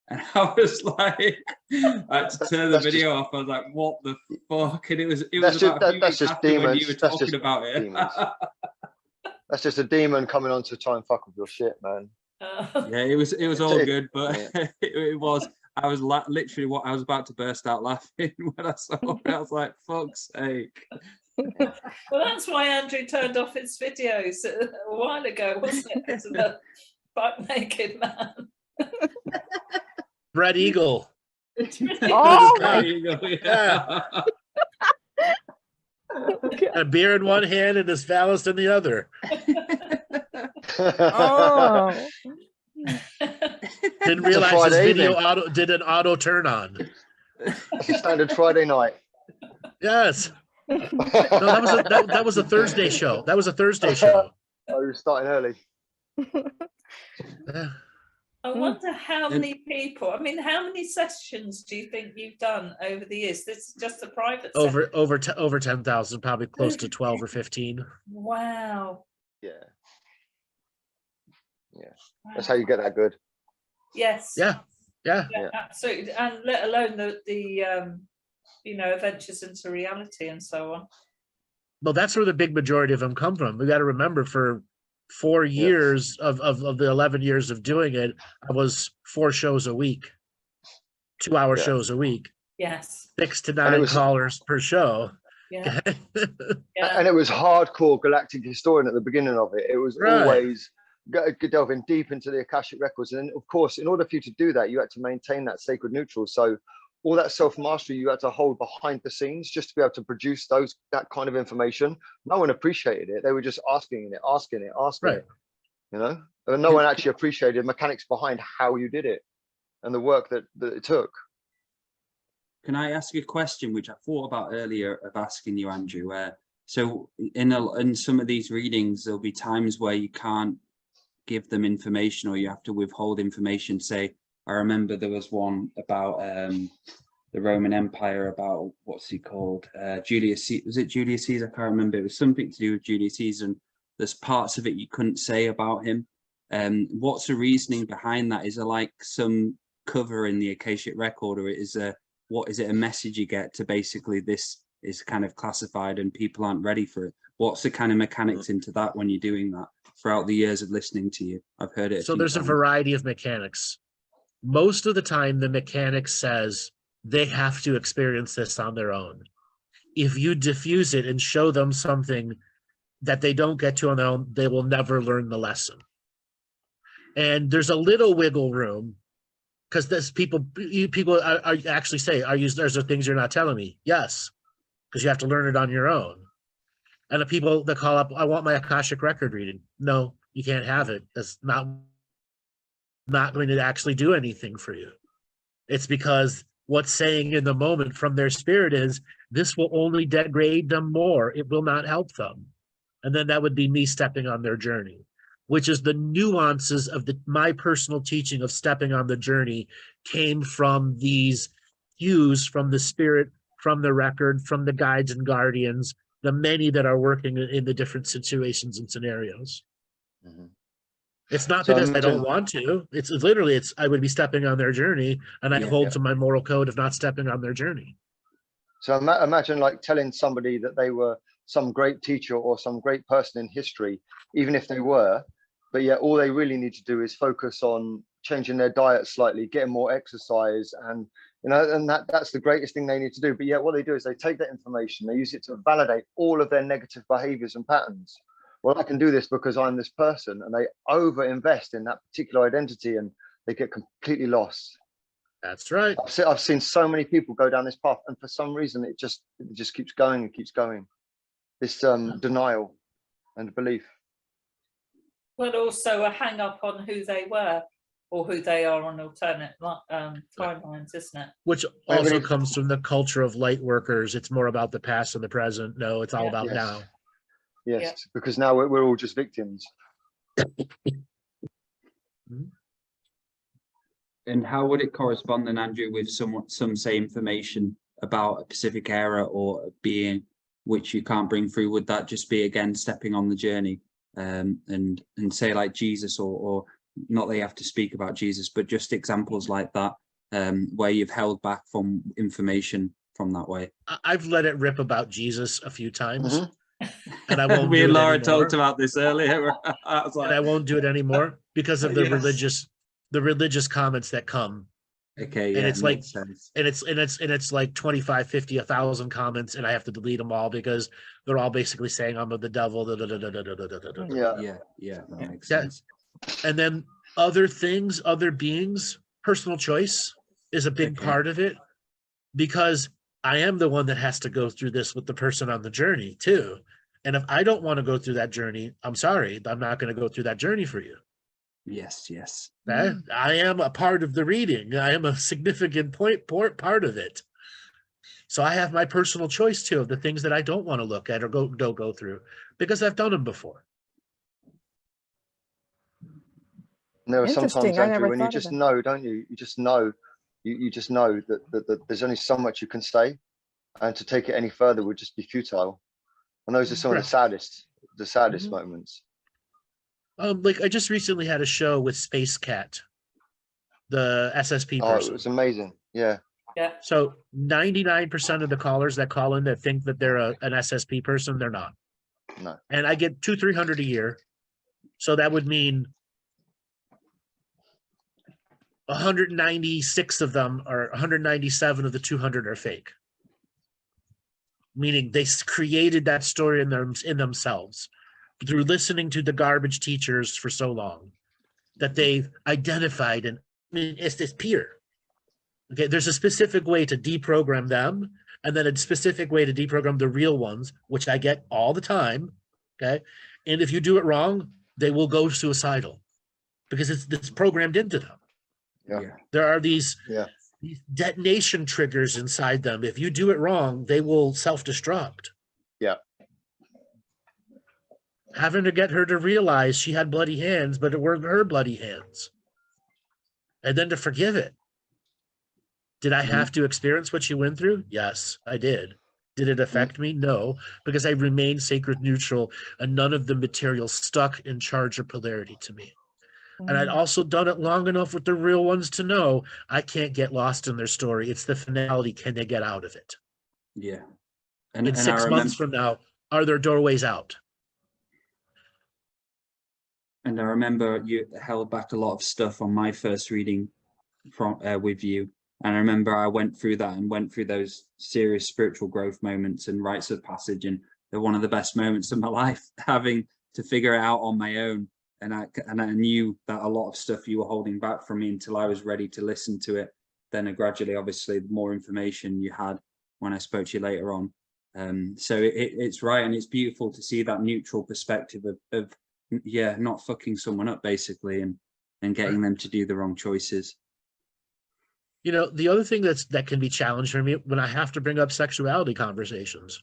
And I was like, I had to turn the video off. I was like, what the fuck? And it was about a few weeks after when you were talking about it. That's just a demon coming on to try and fuck with your shit, man. Yeah, it was all good, but it was. I was literally what I was about to burst out laughing when I saw it. I was like, fuck's sake. Well, that's why Andrew turned off his videos a while ago, wasn't it? Because of the butt naked man. Red Eagle. Oh, Red Eagle, yeah. A beer in one hand and his phallus in the other. oh. Didn't realize his video did an auto turn on. That's a standard Friday night. Yes. No, that was a Thursday show. That was a Thursday show. Oh, you were starting early. Yeah. I wonder how many people, I mean, how many sessions do you think you've done over the years? This is just a private session. Over 10,000, probably close to 12 or 15. Wow. Yeah. That's how you get that good. Yes. Yeah. Absolutely. And let alone the adventures into reality and so on. Well, that's where the big majority of them come from. We got to remember, for 4 years of the 11 years of doing it, I was 4 shows a week, 2-hour shows a week. Yes. 6 to 9 callers per show. Yeah. And it was hardcore Galactic historian at the beginning of it. It was always delving deep into the Akashic records. And of course, in order for you to do that, you had to maintain that sacred neutral. So all that self-mastery you had to hold behind the scenes just to be able to produce that kind of information. No one appreciated it. They were just asking it. You know, and no one actually appreciated the mechanics behind how you did it and the work that it took. Can I ask you a question which I thought about earlier of asking you, Andrew? So in some of these readings, there'll be times where you can't give them information, or you have to withhold information. Say, I remember there was one about the Roman Empire, about what's he called? Julius Caesar. Was it Julius Caesar? I can't remember. It was something to do with Julius Caesar, and there's parts of it you couldn't say about him. What's the reasoning behind that? Is there like some cover in the Akashic record, or is it a message you get to basically this is kind of classified and people aren't ready for it? What's the kind of mechanics into that when you're doing that throughout the years of listening to you? I've heard it. So there's a variety of mechanics. Most of the time, the mechanic says they have to experience this on their own. If you diffuse it and show them something that they don't get to on their own, they will never learn the lesson. And there's a little wiggle room, because there's people are actually say, there's things you're not telling me? Yes, because you have to learn it on your own. And the people that call up, I want my Akashic record reading. No, you can't have it. That's not going to actually do anything for you. It's because what's saying in the moment from their spirit is, this will only degrade them more. It will not help them. And then that would be me stepping on their journey, which is the nuances of my personal teaching of stepping on the journey came from these cues from the spirit, from the record, from the guides and guardians, the many that are working in the different situations and scenarios. Mm-hmm. It's not because I don't want to. It's literally, I would be stepping on their journey, and I hold to my moral code of not stepping on their journey. So imagine like telling somebody that they were some great teacher or some great person in history, even if they were, but yet all they really need to do is focus on changing their diet slightly, getting more exercise, and and that's the greatest thing they need to do. But yet what they do is they take that information, they use it to validate all of their negative behaviors and patterns. Well, I can do this because I'm this person, and they over-invest in that particular identity, and they get completely lost. That's right. I've seen so many people go down this path, and for some reason, it just keeps going and keeps going. This denial and belief. Well, also a hang up on who they were or who they are on alternate timelines, isn't it? Which also comes from the culture of light workers. It's more about the past and the present. No, it's all about now. Yes, because now we're all just victims. And how would it correspond then, Andrew, with some say information about a specific era or a being which you can't bring through? Would that just be again stepping on the journey, and say like Jesus, or not that you have to speak about Jesus, but just examples like that, where you've held back from information from that way? I've let it rip about Jesus a few times, Mm-hmm. and I won't Me do and it Laura anymore. talked about this earlier. I was like, And I won't do it anymore because of the Yes. religious comments that come. okay, And yeah, it's like, makes sense. and it's like 25, 50, 1,000 comments, and I have to delete them all because they're all basically saying I'm of the devil. Yeah. Yeah, that makes Yeah. sense. And then other things, other beings, personal choice is a big Okay. part of it, because I am the one that has to go through this with the person on the journey too. And if I don't want to go through that journey, I'm sorry, I'm not going to go through that journey for you. Yes, yes. I am a part of the reading. I am a significant part of it. So I have my personal choice too of the things that I don't want to look at or don't go through, because I've done them before. And there are sometimes, Interesting. I Andrew, never when you thought of just that. know, don't you? You just know, you just know that there's only so much you can say, and to take it any further would just be futile. And those are some of the saddest Mhm. moments. Like I just recently had a show with Space Cat, the SSP Oh, it person. was amazing. Yeah. Yeah. So 99% of the callers that call in that think that they're an SSP person, they're not. No. And I get 200-300 a year. So that would mean 196 of them, or 197 of the 200 are fake. Meaning they created that story in themselves through listening to the garbage teachers for so long that they've identified. And I mean, it's this peer. Okay, there's a specific way to deprogram them, and then a specific way to deprogram the real ones, which I get all the time. Okay, and if you do it wrong, they will go suicidal because it's programmed into them. Yeah. There are these Yeah. detonation triggers inside them. If you do it wrong, they will self-destruct. Yeah. Having to get her to realize she had bloody hands, but it weren't her bloody hands. And then to forgive it. Did I have to experience what she went through? Yes, I did. Did it affect me? No, because I remained sacred neutral and none of the material stuck in charge or polarity to me. And I'd also done it long enough with the real ones to know I can't get lost in their story. It's the finality. Can they get out of it? Yeah. In And 6 months from now, are there doorways out? And I remember you held back a lot of stuff on my first reading from with you. And I remember I went through that and went through those serious spiritual growth moments and rites of passage. And they're one of the best moments of my life, having to figure it out on my own. And I knew that a lot of stuff you were holding back from me until I was ready to listen to it. Then gradually, obviously, the more information you had when I spoke to you later on. So it's right. And it's beautiful to see that neutral perspective of not fucking someone up, basically, and getting them to do the wrong choices. You know, the other thing that can be challenged for me when I have to bring up sexuality conversations,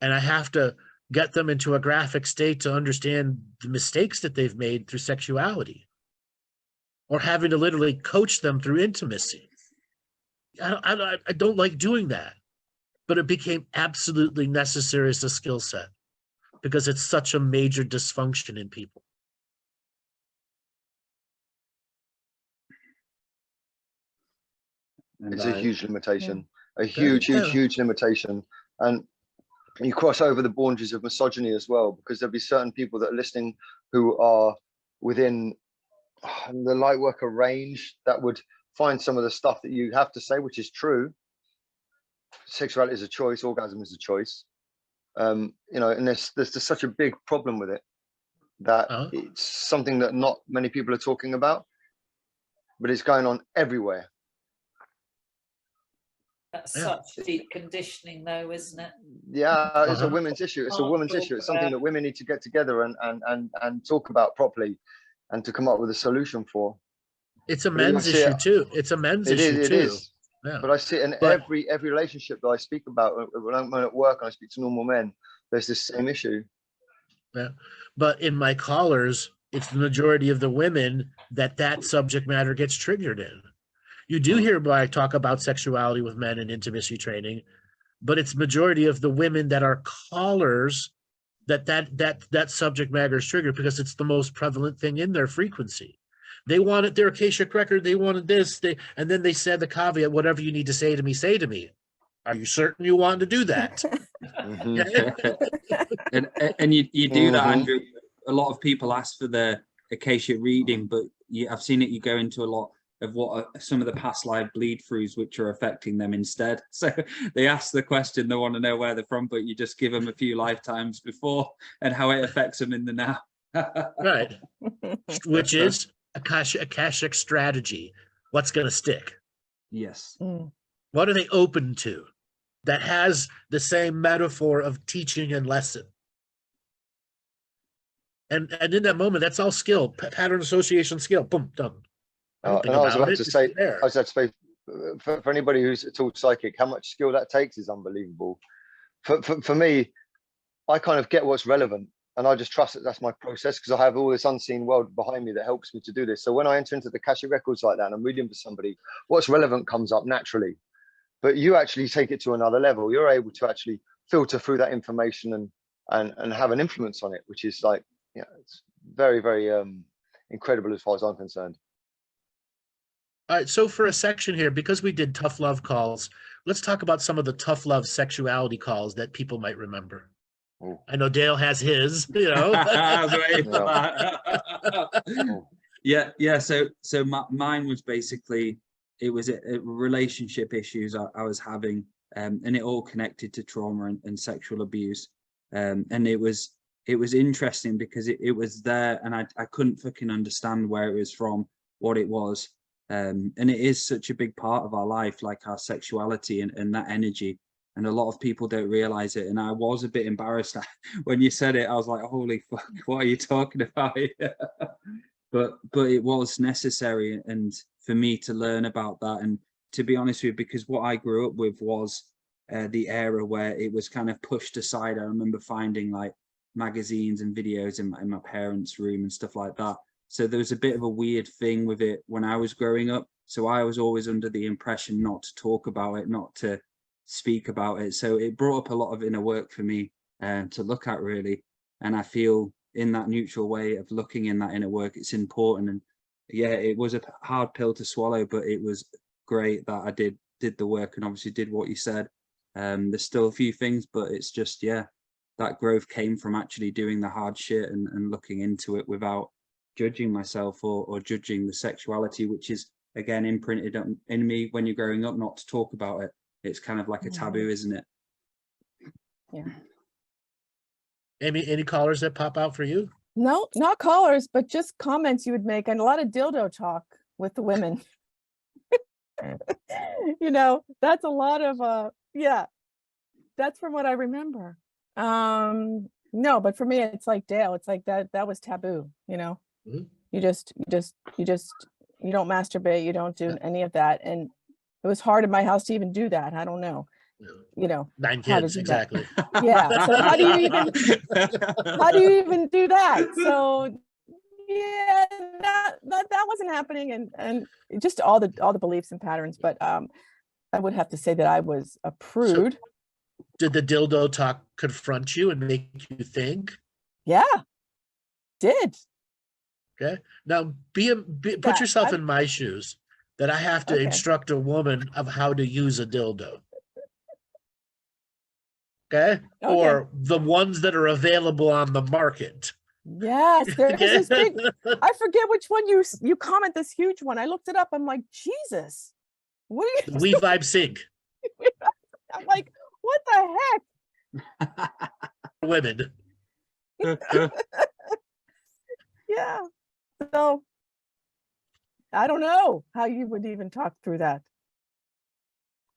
and I have to get them into a graphic state to understand the mistakes that they've made through sexuality, or having to literally coach them through intimacy. I don't like doing that, but it became absolutely necessary as a skill set because it's such a major dysfunction in people. It's a huge limitation, a huge limitation. And you cross over the boundaries of misogyny as well, because there'll be certain people that are listening who are within the light worker range that would find some of the stuff that you have to say, which is true. Sexuality is a choice, orgasm is a choice. You know, and there's just such a big problem with it that it's something that not many people are talking about, but it's going on everywhere. That's such deep conditioning, though, isn't it? Yeah, it's a women's issue. It's a women's issue. It's something that women need to get together and talk about properly, and to come up with a solution for. It's a men's issue too. It's a men's issue too. It is. Yeah. But I see it in every relationship that I speak about when I'm at work and I speak to normal men. there's this same issue. Yeah. But in my callers, it's the majority of the women that subject matter gets triggered in. You do hear I talk about sexuality with men and intimacy training, but it's majority of the women that are callers that subject matter is triggered, because it's the most prevalent thing in their frequency. They wanted their Akashic record, they wanted this, and then they said the caveat, whatever you need to say to me, say to me. Are you certain you want to do that? and you do that, Andrew. A lot of people ask for the Akashic reading, but I've seen it, you go into a lot of what are some of the past life bleed throughs which are affecting them instead. So they ask the question, they want to know where they're from, but you just give them a few lifetimes before and how it affects them in the now. Right. Which is Akashic strategy. What's going to stick? Yes. What are they open to that has the same metaphor of teaching and lesson? And in that moment, that's all skill, pattern association skill. Boom, done. And I was about to say, for anybody who's at all psychic, how much skill that takes is unbelievable. For me, I kind of get what's relevant, and I just trust that that's my process, because I have all this unseen world behind me that helps me to do this. So when I enter into the Akashic records like that and I'm reading for somebody, what's relevant comes up naturally. But you actually take it to another level. You're able to actually filter through that information and have an influence on it, which is like, it's very, very incredible as far as I'm concerned. All right, so for a section here, because we did tough love calls, let's talk about some of the tough love sexuality calls that people might remember. Ooh. I know Dale has his, you know. So mine was basically, it was a relationship issues I was having, and it all connected to trauma and sexual abuse. And it was interesting because it was there, and I couldn't fucking understand where it was from, what it was. And it is such a big part of our life, like our sexuality and that energy. And a lot of people don't realize it. And I was a bit embarrassed when you said it. I was like, holy fuck, what are you talking about? But it was necessary, and for me to learn about that. And to be honest with you, because what I grew up with was the era where it was kind of pushed aside. I remember finding like magazines and videos in my parents' room and stuff like that. So there was a bit of a weird thing with it when I was growing up. So I was always under the impression not to talk about it, not to speak about it. So it brought up a lot of inner work for me to look at, really. And I feel in that neutral way of looking in that inner work, it's important. And yeah, it was a hard pill to swallow, but it was great that I did the work and obviously did what you said. There's still a few things, but it's just, that growth came from actually doing the hard shit and looking into it without judging myself or judging the sexuality, which is again imprinted in me when you're growing up, not to talk about it. It's kind of like a taboo, isn't it? Yeah. Any callers that pop out for you? No, not callers, but just comments you would make, and a lot of dildo talk with the women. That's a lot of that's from what I remember. No, but for me, it's like Dale, it's like that was taboo, Mm-hmm. You don't masturbate, you don't do any of that. And it was hard in my house to even do that. I don't know. 9 kids, exactly. Yeah. So how do you even do that? So yeah, that wasn't happening, and just all the beliefs and patterns. But I would have to say that I was a prude. So, did the dildo talk confront you and make you think? Yeah, did. Okay. Now put yourself in my shoes, that I have to instruct a woman of how to use a dildo. Okay. Or the ones that are available on the market. Yes, there's this big, I forget which one you comment, this huge one. I looked it up. I'm like, Jesus, what are you? We Vibe Sync. I'm like, what the heck? Women. Yeah. So I don't know how you would even talk through that.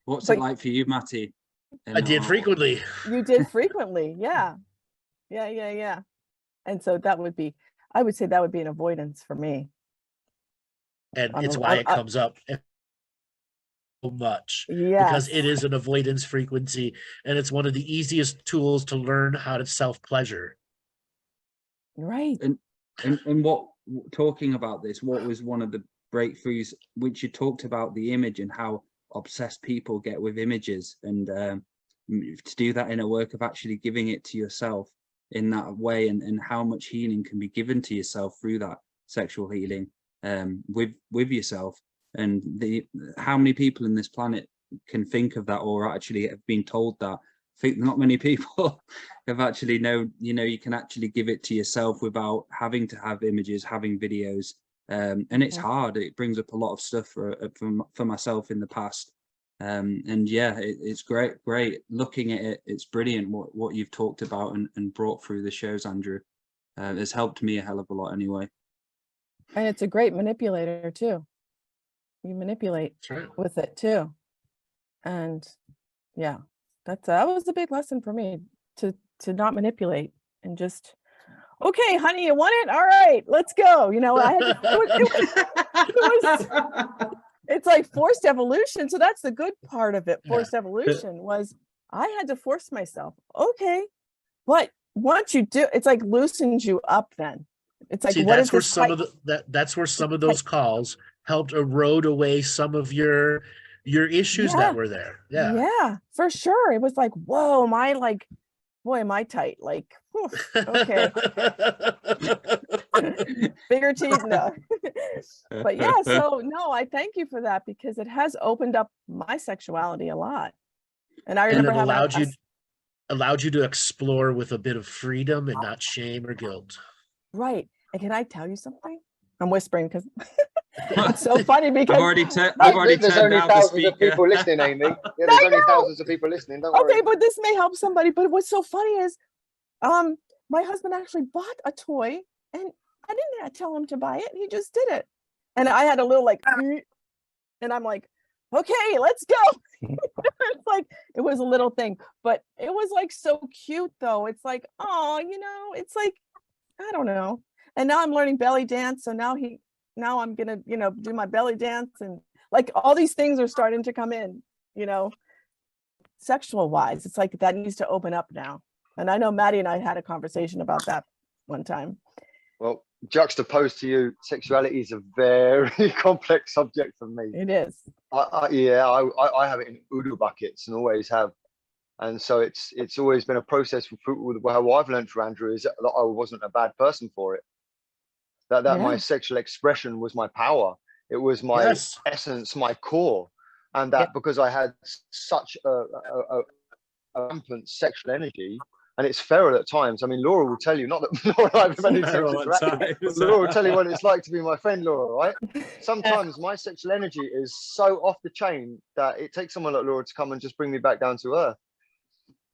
What's it like for you, Maty? I did frequently. You did frequently. Yeah. And so I would say that would be an avoidance for me. And it's why it comes up. much Yes. because it is an avoidance frequency, and it's one of the easiest tools to learn how to self-pleasure. Right. And what, talking about this, what was one of the breakthroughs which you talked about, the image and how obsessed people get with images, and to do that in a work of actually giving it to yourself in that way, and how much healing can be given to yourself through that sexual healing with yourself, and how many people in this planet can think of that or actually have been told that. I think not many people have actually known, you know, you can actually give it to yourself without having to have images, having videos, and it's hard. It brings up a lot of stuff for myself in the past, and yeah, it's great looking at it. It's brilliant what you've talked about and brought through the shows, Andrew. It's helped me a hell of a lot anyway. And it's a great manipulator too. You manipulate with it too. And yeah, that was a big lesson for me, to not manipulate and just, okay, honey, you want it? All right, let's go. You know, it's like forced evolution. So that's the good part of it. Forced evolution was, I had to force myself. Okay. But once you do, it's like loosens you up then. It's like, that's where some of those calls helped erode away some of your issues that were there. Yeah, for sure. It was like, whoa, boy, am I tight? Like, whew, okay. Bigger teeth, no. But yeah, so no, I thank you for that, because it has opened up my sexuality a lot. And I remember it allowed you to explore with a bit of freedom and not shame or guilt. Right. And can I tell you something? I'm whispering because it's so funny, because I've already there's only thousands of people listening, Amy. Yeah, there's only thousands of people listening. Don't worry. Okay, but this may help somebody. But what's so funny is, my husband actually bought a toy, and I didn't tell him to buy it. He just did it, and I had a little like, and I'm like, okay, let's go. It's like, it was a little thing, but it was like so cute though. It's like, oh, you know, it's like, I don't know. And now I'm learning belly dance. So now I'm going to, you know, do my belly dance, and like all these things are starting to come in, you know, sexual wise. It's like that needs to open up now. And I know Maty and I had a conversation about that one time. Well, juxtaposed to you, sexuality is a very complex subject for me. It is. I have it in Udo buckets and always have. And so it's always been a process with how I've learned through Andrew is that I wasn't a bad person for it. That my sexual expression was my power. It was my essence, my core. And that because I had such a rampant sexual energy, and it's feral at times. I mean, Laura will tell you, not that Laura and I have any sexual interaction, Laura will tell you what it's like to be my friend, Laura, right? Sometimes my sexual energy is so off the chain that it takes someone like Laura to come and just bring me back down to earth.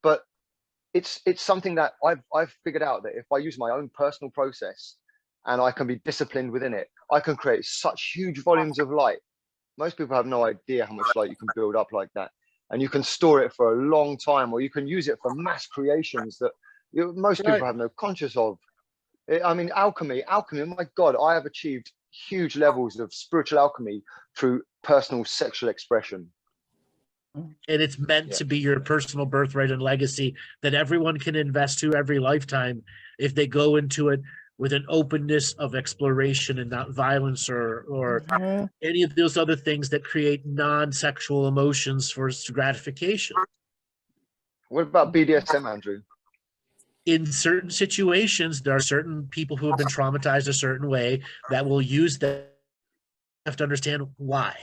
But it's something that I've figured out, that if I use my own personal process and I can be disciplined within it, I can create such huge volumes of light. Most people have no idea how much light you can build up like that. And you can store it for a long time, or you can use it for mass creations that most people have no conscious of. I mean, alchemy, my God, I have achieved huge levels of spiritual alchemy through personal sexual expression. And it's meant to be your personal birthright and legacy that everyone can invest to every lifetime if they go into it with an openness of exploration and not violence or any of those other things that create non-sexual emotions for gratification. What about BDSM, Andrew? In certain situations, there are certain people who have been traumatized a certain way that will use that. You have to understand why.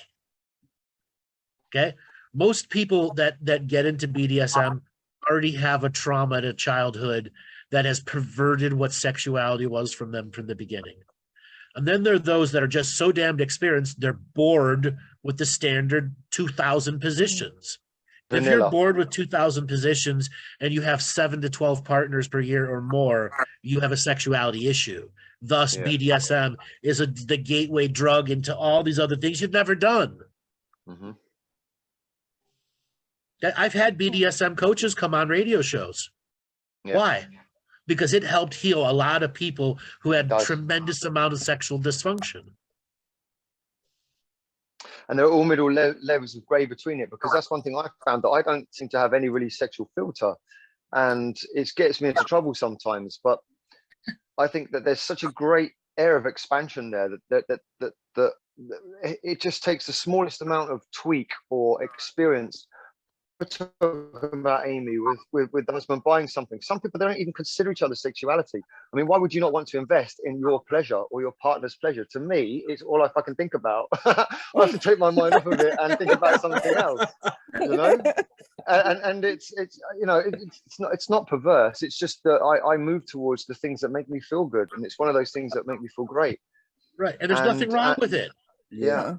Okay? Most people that get into BDSM already have a trauma in childhood that has perverted what sexuality was from them from the beginning. And then there are those that are just so damned experienced, they're bored with the standard 2,000 positions. If you're bored with 2,000 positions and you have 7 to 12 partners per year or more, you have a sexuality issue. Thus, BDSM is the gateway drug into all these other things you've never done. Mm-hmm. I've had BDSM coaches come on radio shows. Why? Because it helped heal a lot of people who had tremendous amount of sexual dysfunction. and there are all middle levels of grey between it, because that's one thing I found, that I don't seem to have any really sexual filter, and it gets me into trouble sometimes. But I think that there's such a great air of expansion there that it just takes the smallest amount of tweak or experience. We're talking about Amy with the husband buying something. Some people, they don't even consider each other's sexuality. I mean, why would you not want to invest in your pleasure or your partner's pleasure? To me, it's all I fucking think about. I have to take my mind off of it and think about something else, you know. And it's you know, it's not perverse. It's just that I move towards the things that make me feel good, and it's one of those things that make me feel great. Right, and there's nothing wrong with it. Yeah.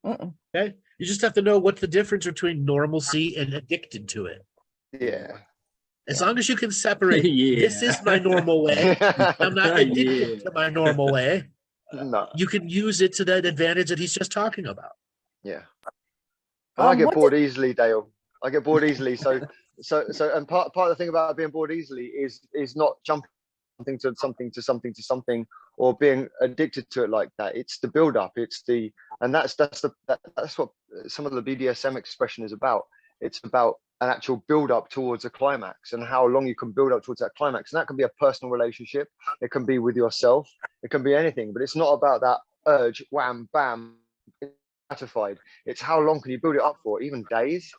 Okay, you just have to know what's the difference between normalcy and addicted to it. Yeah. As long as you can separate, Yeah. this is my normal way. I'm not addicted to my normal way. No. You can use it to that advantage that he's just talking about. Yeah. I get what bored easily, Dale. I get bored easily. So and part of the thing about being bored easily is not jumping to something or being addicted to it like that. It's the build up. It's the, and that's what some of the BDSM expression is about. It's about an actual build up towards a climax, and how long you can build up towards that climax. And that can be a personal relationship. It can be with yourself. It can be anything, but it's not about that urge, wham, bam, gratified. It's how long can you build it up for, even days.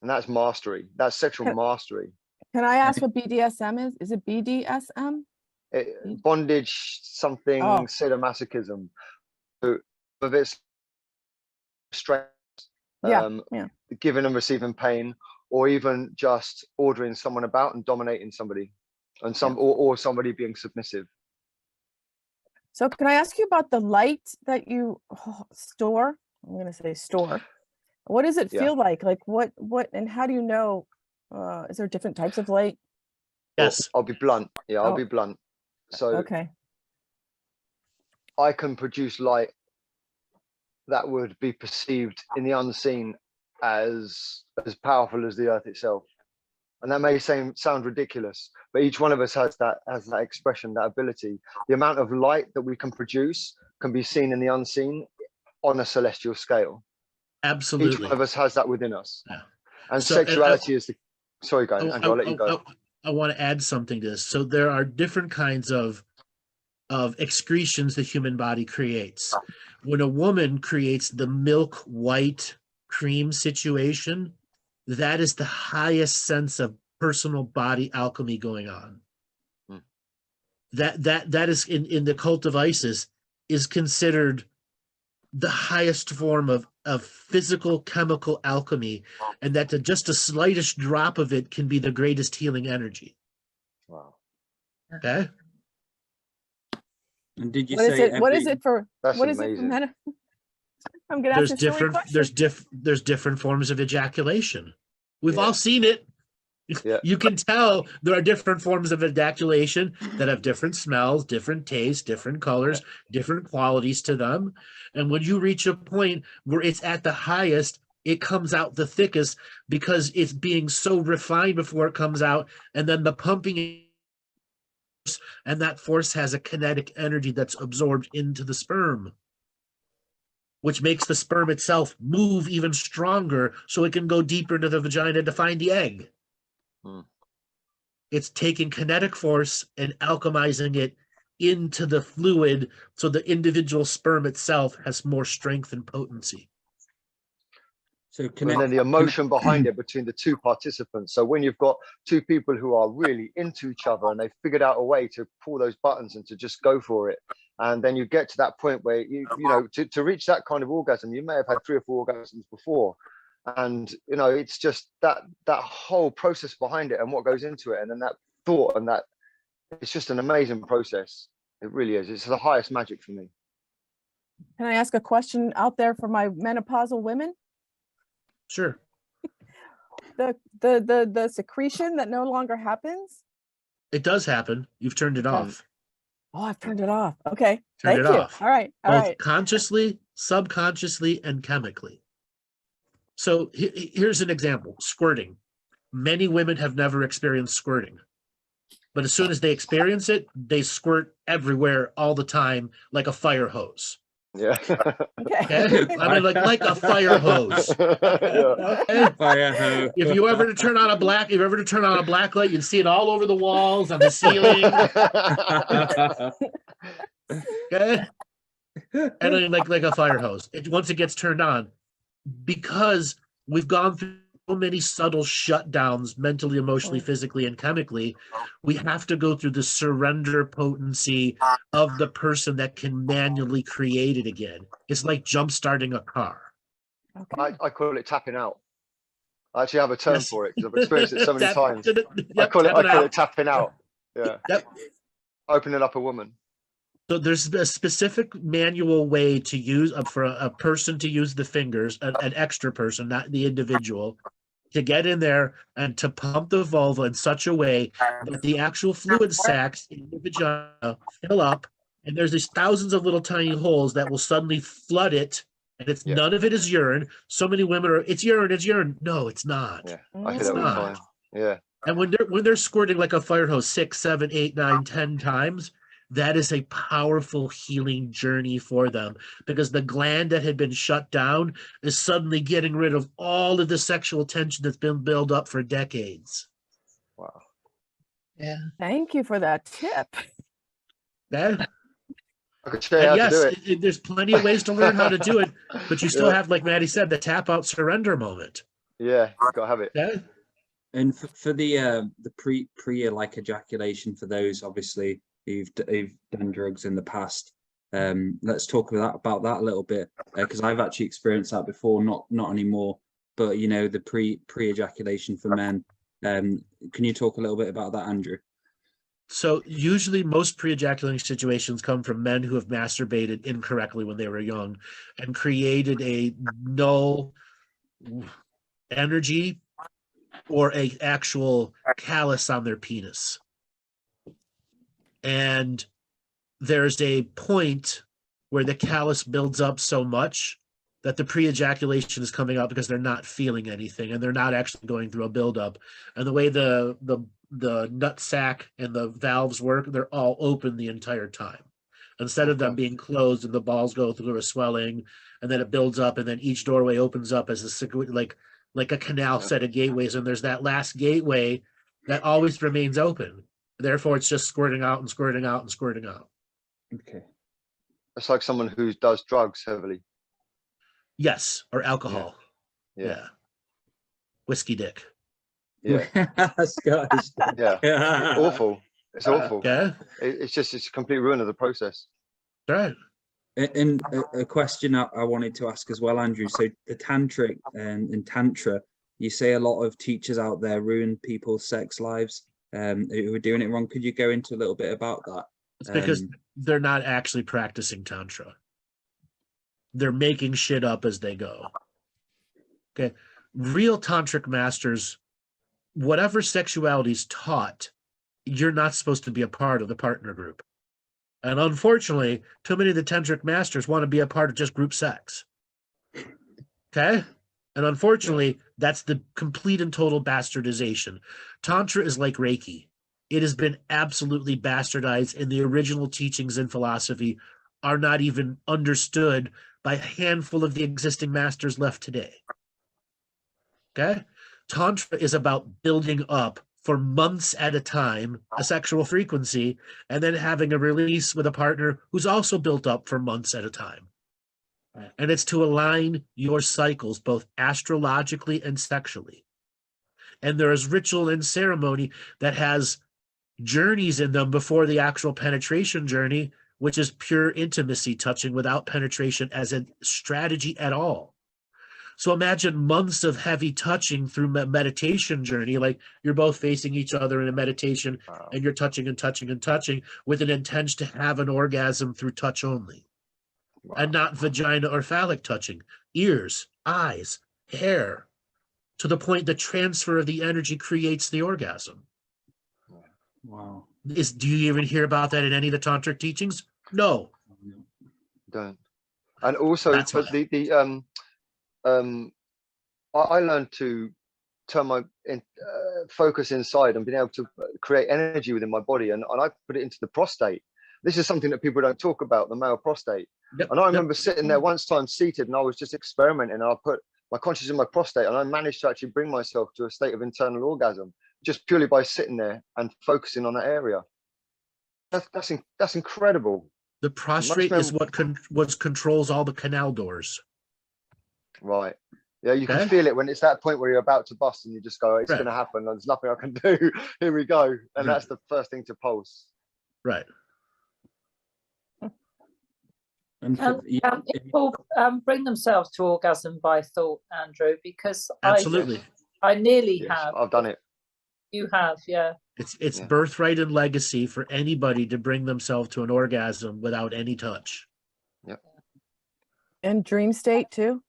And that's mastery. That's sexual mastery. Can I ask what BDSM is? Is it BDSM? Bondage, something, sadomasochism. So of its stress, giving and receiving pain, or even just ordering someone about and dominating somebody, and or somebody being submissive. So can I ask you about the light that you store? I'm going to say store. What does it feel like? Like what, and how do you know? Is there different types of light? Yes. I'll be blunt. Yeah, I'll be blunt. So okay, I can produce light that would be perceived in the unseen as powerful as the earth itself. And that may sound ridiculous, but each one of us has that expression, that ability. The amount of light that we can produce can be seen in the unseen on a celestial scale. Absolutely. Each one of us has that within us. Yeah. And So, sexuality is the, sorry, go on, Andrew, I'll let you go. I want to add something to this. So there are different kinds of excretions the human body creates. When a woman creates the milk white cream situation, that is the highest sense of personal body alchemy going on. That is in the cult of Isis is considered the highest form of physical chemical alchemy, and that just the slightest drop of it can be the greatest healing energy. Wow. Okay. And did you what say is it? What is it for? That's what amazing. Is it for men? I'm gonna ask There's different forms of ejaculation. We've Yeah. all seen it. Yeah. You can tell there are different forms of ejaculation that have different smells, different tastes, different colors, different qualities to them. And when you reach a point where it's at the highest, it comes out the thickest because it's being so refined before it comes out. And then the pumping, and that force has a kinetic energy that's absorbed into the sperm, which makes the sperm itself move even stronger so it can go deeper into the vagina to find the egg. It's taking kinetic force and alchemizing it into the fluid so the individual sperm itself has more strength and potency. So And then the emotion behind it between the two participants. So when you've got two people who are really into each other and they've figured out a way to pull those buttons and to just go for it, and then you get to that point where you know to reach that kind of orgasm, you may have had 3 or 4 orgasms before. And it's just that whole process behind it and what goes into it, and then that thought, and that it's just an amazing process. It really is. It's the highest magic for me. Can I ask a question out there for my menopausal women? Sure. The secretion that no longer happens? It does happen. You've turned it off. Oh, I've turned it off. Okay. Turned Thank it you. off. All right. All Both right. consciously, subconsciously, and chemically. So here's an example. Squirting. Many women have never experienced squirting. But as soon as they experience it, they squirt everywhere all the time like a fire hose. Yeah. Okay. Okay? I mean, like a fire hose. Yeah. Okay? Fire hoe. If you ever to turn on a black light, you'd see it all over the walls, on the ceiling. Okay? And then like a fire hose. Once it gets turned on, because we've gone through so many subtle shutdowns mentally, emotionally, physically, and chemically, we have to go through the surrender potency of the person that can manually create it again. It's like jump starting a car. Okay. I call it tapping out. I actually have a term Yes. for it because I've experienced it so many times. I Yep, call tapping it out. tapping out. Yeah. Yep. Opening up a woman. So there's a specific manual way to use for a person to use the fingers, an extra person, not the individual, to get in there and to pump the vulva in such a way that the actual fluid sacs in the vagina fill up, and there's these thousands of little tiny holes that will suddenly flood it, and it's Yeah. none of it is urine. So many women are, it's urine. No, it's not. Yeah. I hear It's that all the not. time. Yeah. And when they're squirting like a fire hose 6, 7, 8, 9, 10 times, that is a powerful healing journey for them, because the gland that had been shut down is suddenly getting rid of all of the sexual tension that's been built up for decades. Wow. Yeah. Thank you for that tip. Okay? I could show you how And to do yes, it. there's plenty of ways to learn how to do it, but you still Yeah. have, like Maty said, the tap out surrender moment. Yeah. You gotta have it. Okay? And for the pre like ejaculation, for those obviously who've done drugs in the past, let's talk about that a little bit, because I've actually experienced that before, not anymore, but you know, the pre ejaculation for men. Can you talk a little bit about that, Andrew? So usually most pre-ejaculation situations come from men who have masturbated incorrectly when they were young and created a null energy or a actual callus on their penis. And there's a point where the callus builds up so much that the pre-ejaculation is coming out because they're not feeling anything and they're not actually going through a buildup. And the way the nut sac and the valves work, they're all open the entire time. Instead of them being closed and the balls go through a swelling and then it builds up and then each doorway opens up as like a canal set of gateways, and there's that last gateway that always remains open. Therefore, it's just squirting out and squirting out and squirting out. Okay. It's like someone who does drugs heavily. Yes, or alcohol. Yeah. Whiskey dick. Yeah. Scottish. Yeah. Awful. It's awful. Okay. It's a complete ruin of the process. Right. And a question I wanted to ask as well, Andrew. So the tantric and tantra, you say a lot of teachers out there ruin people's sex lives who are doing it wrong. Could you go into a little bit about that? It's because they're not actually practicing tantra. They're making shit up as they go. Okay. Real tantric masters, whatever sexuality is taught, you're not supposed to be a part of the partner group. And unfortunately, too many of the tantric masters want to be a part of just group sex. Okay? And unfortunately, that's the complete and total bastardization. Tantra is like Reiki. It has been absolutely bastardized, and the original teachings in philosophy are not even understood by a handful of the existing masters left today. Okay? Tantra is about building up for months at a time a sexual frequency and then having a release with a partner who's also built up for months at a time. And it's to align your cycles both astrologically and sexually. And there is ritual and ceremony that has journeys in them before the actual penetration journey, which is pure intimacy, touching without penetration as a strategy at all. So imagine months of heavy touching through meditation journey, like you're both facing each other in a meditation and you're touching and touching and touching with an intention to have an orgasm through touch only. And not vagina or phallic touching, ears, eyes, hair, to the point the transfer of the energy creates the orgasm. Wow. Do you even hear about that in any of the tantric teachings? No. Don't. And also, That's but I learned to turn my focus inside and being able to create energy within my body, and I put it into the prostate. this is something that people don't talk about, the male prostate. Yep, And I yep. remember sitting there once time seated, and I was just experimenting, and I put my consciousness in my prostate, and I managed to actually bring myself to a state of internal orgasm just purely by sitting there and focusing on that area. That's incredible. The prostrate is what controls all the canal doors. Right. Yeah, you Okay. can feel it when it's that point where you're about to bust, and you just go, it's Right. going to happen. There's nothing I can do. Here we go. And Right. that's the first thing to pulse. Right. And People bring themselves to orgasm by thought, Andrew, because Absolutely. I nearly Yes, have. I've done it. You have, yeah. It's Yeah. birthright and legacy for anybody to bring themselves to an orgasm without any touch. And dream state too.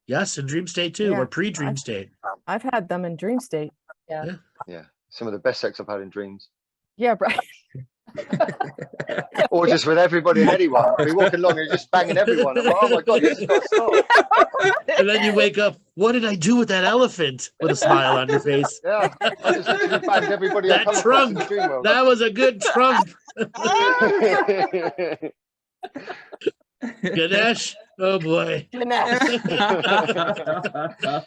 Yes, in dream state too, Yeah, or pre-dream state. I've had them in dream state. Yeah. Some of the best sex I've had in dreams. Yeah, right. Or just with everybody and anyone. I'll be walking along and just banging everyone. I'm like, oh my God, this has got to stop. And then you wake up, what did I do with that elephant? With a smile on your face. Yeah. I just literally banged everybody I That come across in the trunk, dream world. that was a good trunk. Ganesh, oh boy. Oh my God.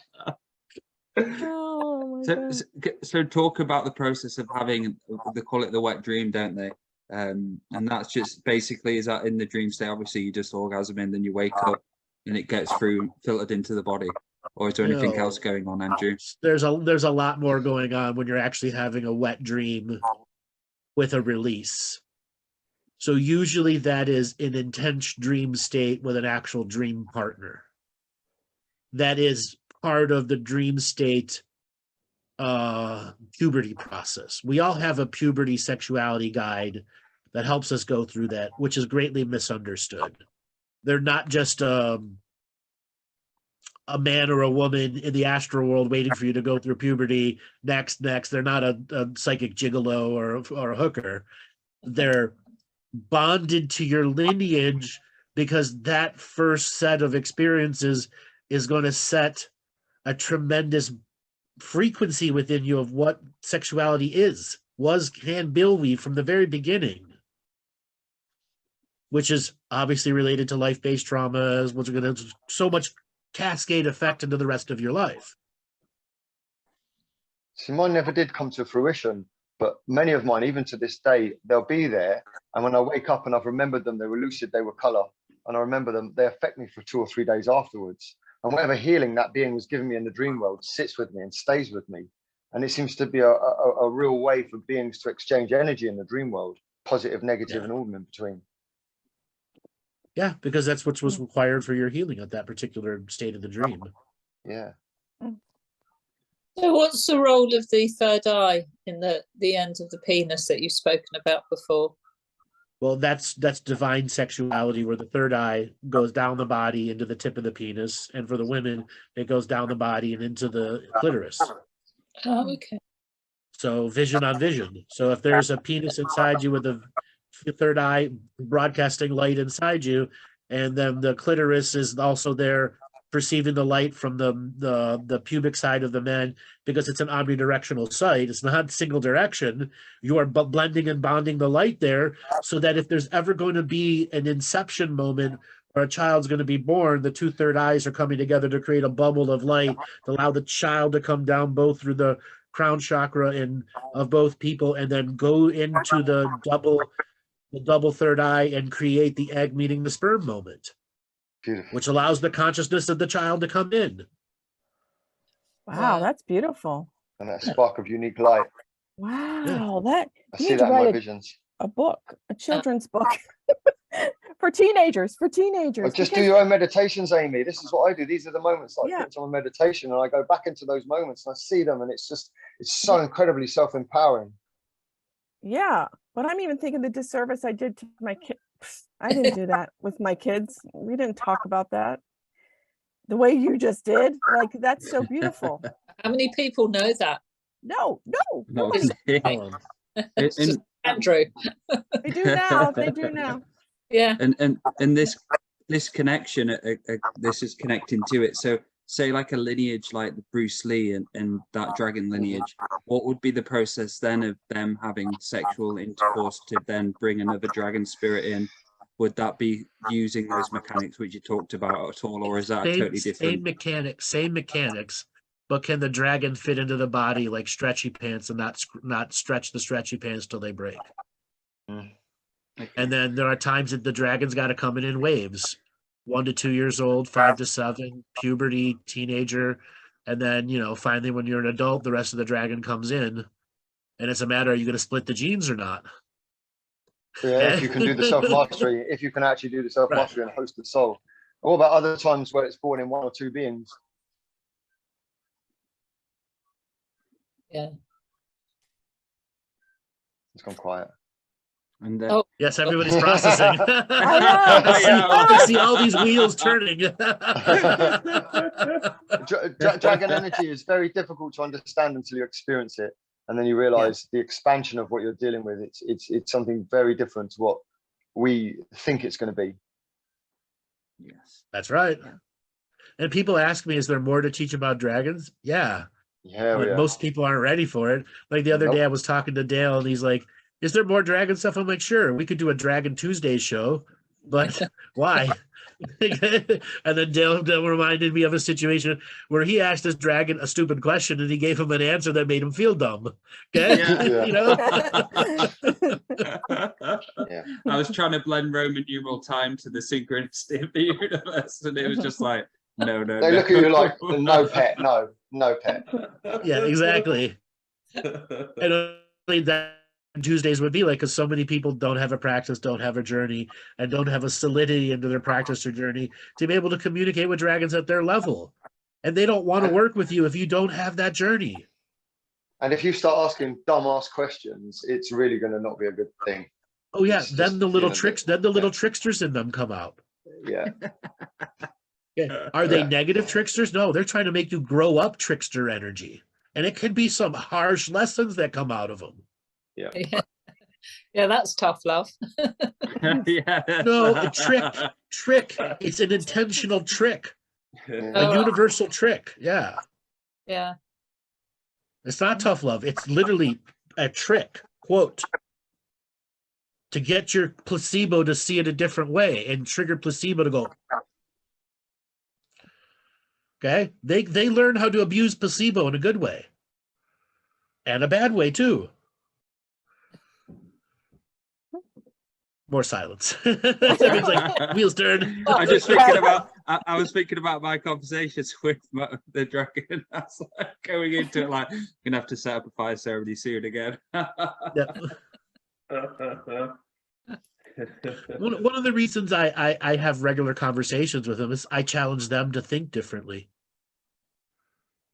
So talk about the process of having, they call it the wet dream, don't they? And that's just basically, is that in the dream state, obviously you just orgasm and then you wake up and it gets through, filtered into the body, or is there anything No. else going on, Andrew? There's a lot more going on when you're actually having a wet dream with a release. So usually that is an intense dream state with an actual dream partner. That is part of the dream state puberty process. We all have a puberty sexuality guide that helps us go through that, which is greatly misunderstood. They're not just a man or a woman in the astral world waiting for you to go through puberty. Next. They're not a psychic gigolo or a hooker. They're bonded to your lineage because that first set of experiences is going to set a tremendous frequency within you of what sexuality can be from the very beginning, which is obviously related to life-based traumas, which are going to so much cascade effect into the rest of your life. See, mine never did come to fruition, but many of mine, even to this day, they'll be there. And when I wake up and I've remembered them, they were lucid, they were color, and I remember them, they affect me for 2 or 3 days afterwards. And whatever healing that being was giving me in the dream world sits with me and stays with me. And it seems to be a real way for beings to exchange energy in the dream world, positive, negative, and all in between. Yeah, because that's what was required for your healing at that particular state of the dream. Yeah. So what's the role of the third eye in the end of the penis that you've spoken about before? Well, that's divine sexuality, where the third eye goes down the body into the tip of the penis, and for the women, it goes down the body and into the clitoris. Oh, okay. So vision on vision. So if there's a penis inside you with a third eye broadcasting light inside you, and then the clitoris is also there perceiving the light from the pubic side of the men, because it's an omnidirectional site. It's not single direction. You are blending and bonding the light there, so that if there's ever going to be an inception moment where a child's going to be born, the 2 third eyes are coming together to create a bubble of light to allow the child to come down both through the crown chakra and of both people, and then go into the double third eye and create the egg meeting the sperm moment. Beautiful. Which allows the consciousness of the child to come in. Wow, that's beautiful. And that spark of unique light. Wow, that I you see need to that in my write visions. a book, a children's book for teenagers. Well, just do because- your own meditations, Amy. This is what I do. These are the moments that I Yeah. put into my meditation, and I go back into those moments and I see them, and it's so incredibly self-empowering. Yeah, but I'm even thinking the disservice I did to my kids. I didn't do that with my kids. We didn't talk about that the way you just did. Like, that's so beautiful. How many people know that? No, No, nobody. It's just Andrew. They do now. They do now. Yeah. and this connection, this is connecting to it. So say like a lineage like the Bruce Lee and that dragon lineage, what would be the process then of them having sexual intercourse to then bring another dragon spirit in? Would that be using those mechanics which you talked about at all, or is that totally different? Same mechanics, but can the dragon fit into the body like stretchy pants and not stretch the stretchy pants till they break? Okay. And then there are times that the dragon's got to come in waves, 1 to 2 years old, 5 to 7, puberty, teenager, and then, you know, finally when you're an adult, the rest of the dragon comes in, and it's a matter, are you going to split the genes or not? Yeah, if you can do the self-mastery, if you can actually do the self-mastery and host the soul. What about other times where it's born in 1 or 2 beings? Yeah. It's gone quiet. And Yes, everybody's processing. know. I see all these wheels turning. Dragon energy is very difficult to understand until you experience it, and then you realize the expansion of what you're dealing with. It's something very different to what we think it's going to be. yes. That's right. And people ask me, is there more to teach about dragons? Yeah. Yeah, But most people aren't ready for it. Like the other day I was talking to Dale and he's like, is there more dragon stuff? I'm like, sure, we could do a Dragon Tuesday show, but why? And then Dale reminded me of a situation where he asked his dragon a stupid question and he gave him an answer that made him feel dumb. Okay. Yeah. You know? Yeah. I was trying to blend Roman numeral time to the synchronicity of the universe, and it was just like, no. They look at you like, no pet, no pet. Yeah, exactly. And only that Tuesdays would be like, because so many people don't have a practice, don't have a journey, and don't have a solidity into their practice or journey to be able to communicate with dragons at their level. And they don't want to work with you if you don't have that journey. And if you start asking dumbass questions, it's really going to not be a good thing. Oh yeah, It's then just, the little you know, tricks, then the little tricksters in them come out. Yeah. Yeah. Are they Yeah. negative tricksters? No, they're trying to make you grow up trickster energy. And it could be some harsh lessons that come out of them. Yeah. Yeah, that's tough love. Yeah. No, a trick. It's an intentional trick, Yeah. a universal trick. Yeah. Yeah. It's not tough love. It's literally a trick, quote, to get your placebo to see it a different way and trigger placebo to go. Okay? They learn how to abuse placebo in a good way. And a bad way too. More silence. Everyone's like, wheels turn. I was thinking about my conversations with the dragon. I was like, going into it like, gonna have to set up a fire ceremony soon again. Yep. One of the reasons I have regular conversations with them is I challenge them to think differently.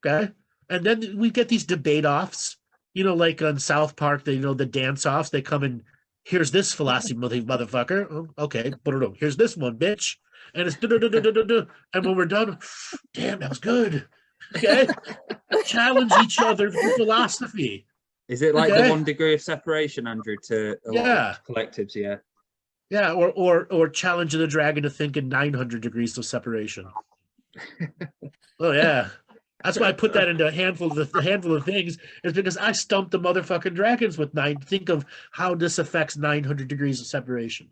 Okay? And then we get these debate offs, you know, like on South Park, they, you know, the dance offs, they come and here's this philosophy motherfucker. Oh, okay, here's this one, bitch. And it's and when we're done, damn, that was good. Okay? Challenge each other through philosophy. Is it like Okay. the 1 degree of separation, Andrew, to a lot of collectives? Yeah. Yeah, or challenge the dragon to think in 900 degrees of separation. Oh yeah. That's why I put that into a handful of things, is because I stumped the motherfucking dragons with 9. Think of how this affects 900 degrees of separation.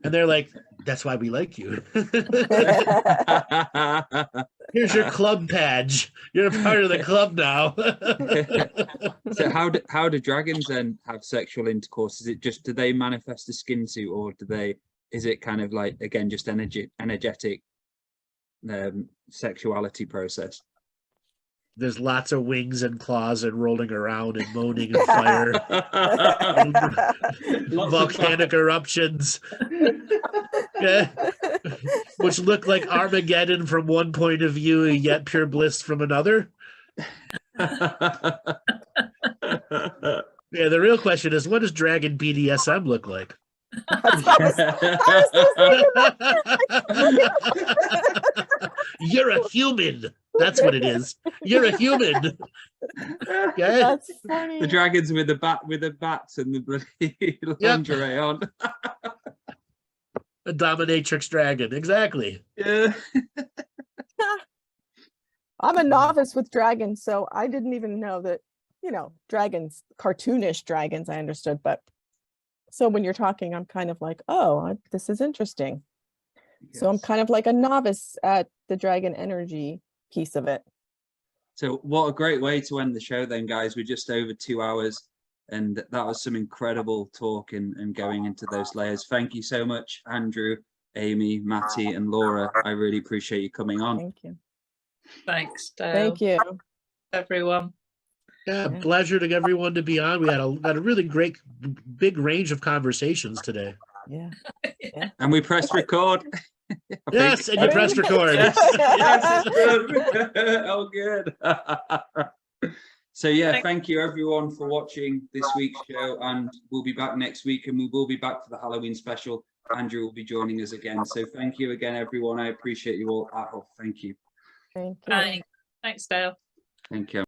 And they're like, that's why we like you. Here's your club badge. You're a part of the club now. So how do dragons then have sexual intercourse? Is it just, do they manifest a skin suit, or is it kind of like, again, just energetic sexuality process? There's lots of wings and claws and rolling around and moaning and fire. Volcanic eruptions. Yeah. Which look like Armageddon from one point of view, yet pure bliss from another. Yeah, the real question is, what does dragon BDSM look like? You're a human. That's what it is. You're a human. Okay? That's funny. The dragons with the bats and the bloody lingerie on. A dominatrix dragon, exactly. Yeah. I'm a novice with dragons, so I didn't even know that, you know, dragons, cartoonish dragons, I understood. But so when you're talking, I'm kind of like, oh, this is interesting. So I'm Yes. kind of like a novice at the dragon energy piece of it. So what a great way to end the show then, guys. We're just over 2 hours, and that was some incredible talk and going into those layers. Thank you so much, Andrew, Amy, Maty, and Laura. I really appreciate you coming on. Thank you. Thanks, Dale. Thank you. Everyone. Yeah, Yeah. pleasure to everyone to be on. We had a really great, big range of conversations today. Yeah. And we pressed record. Yes, and you pressed record. Yes, yes, it's good. Oh, good. So yeah, thank you everyone for watching this week's show, and we'll be back next week, and we will be back for the Halloween special. Andrew will be joining us again. So thank you again, everyone. I appreciate you all. Thank you. Thank you. Thanks, Dale. Thank you.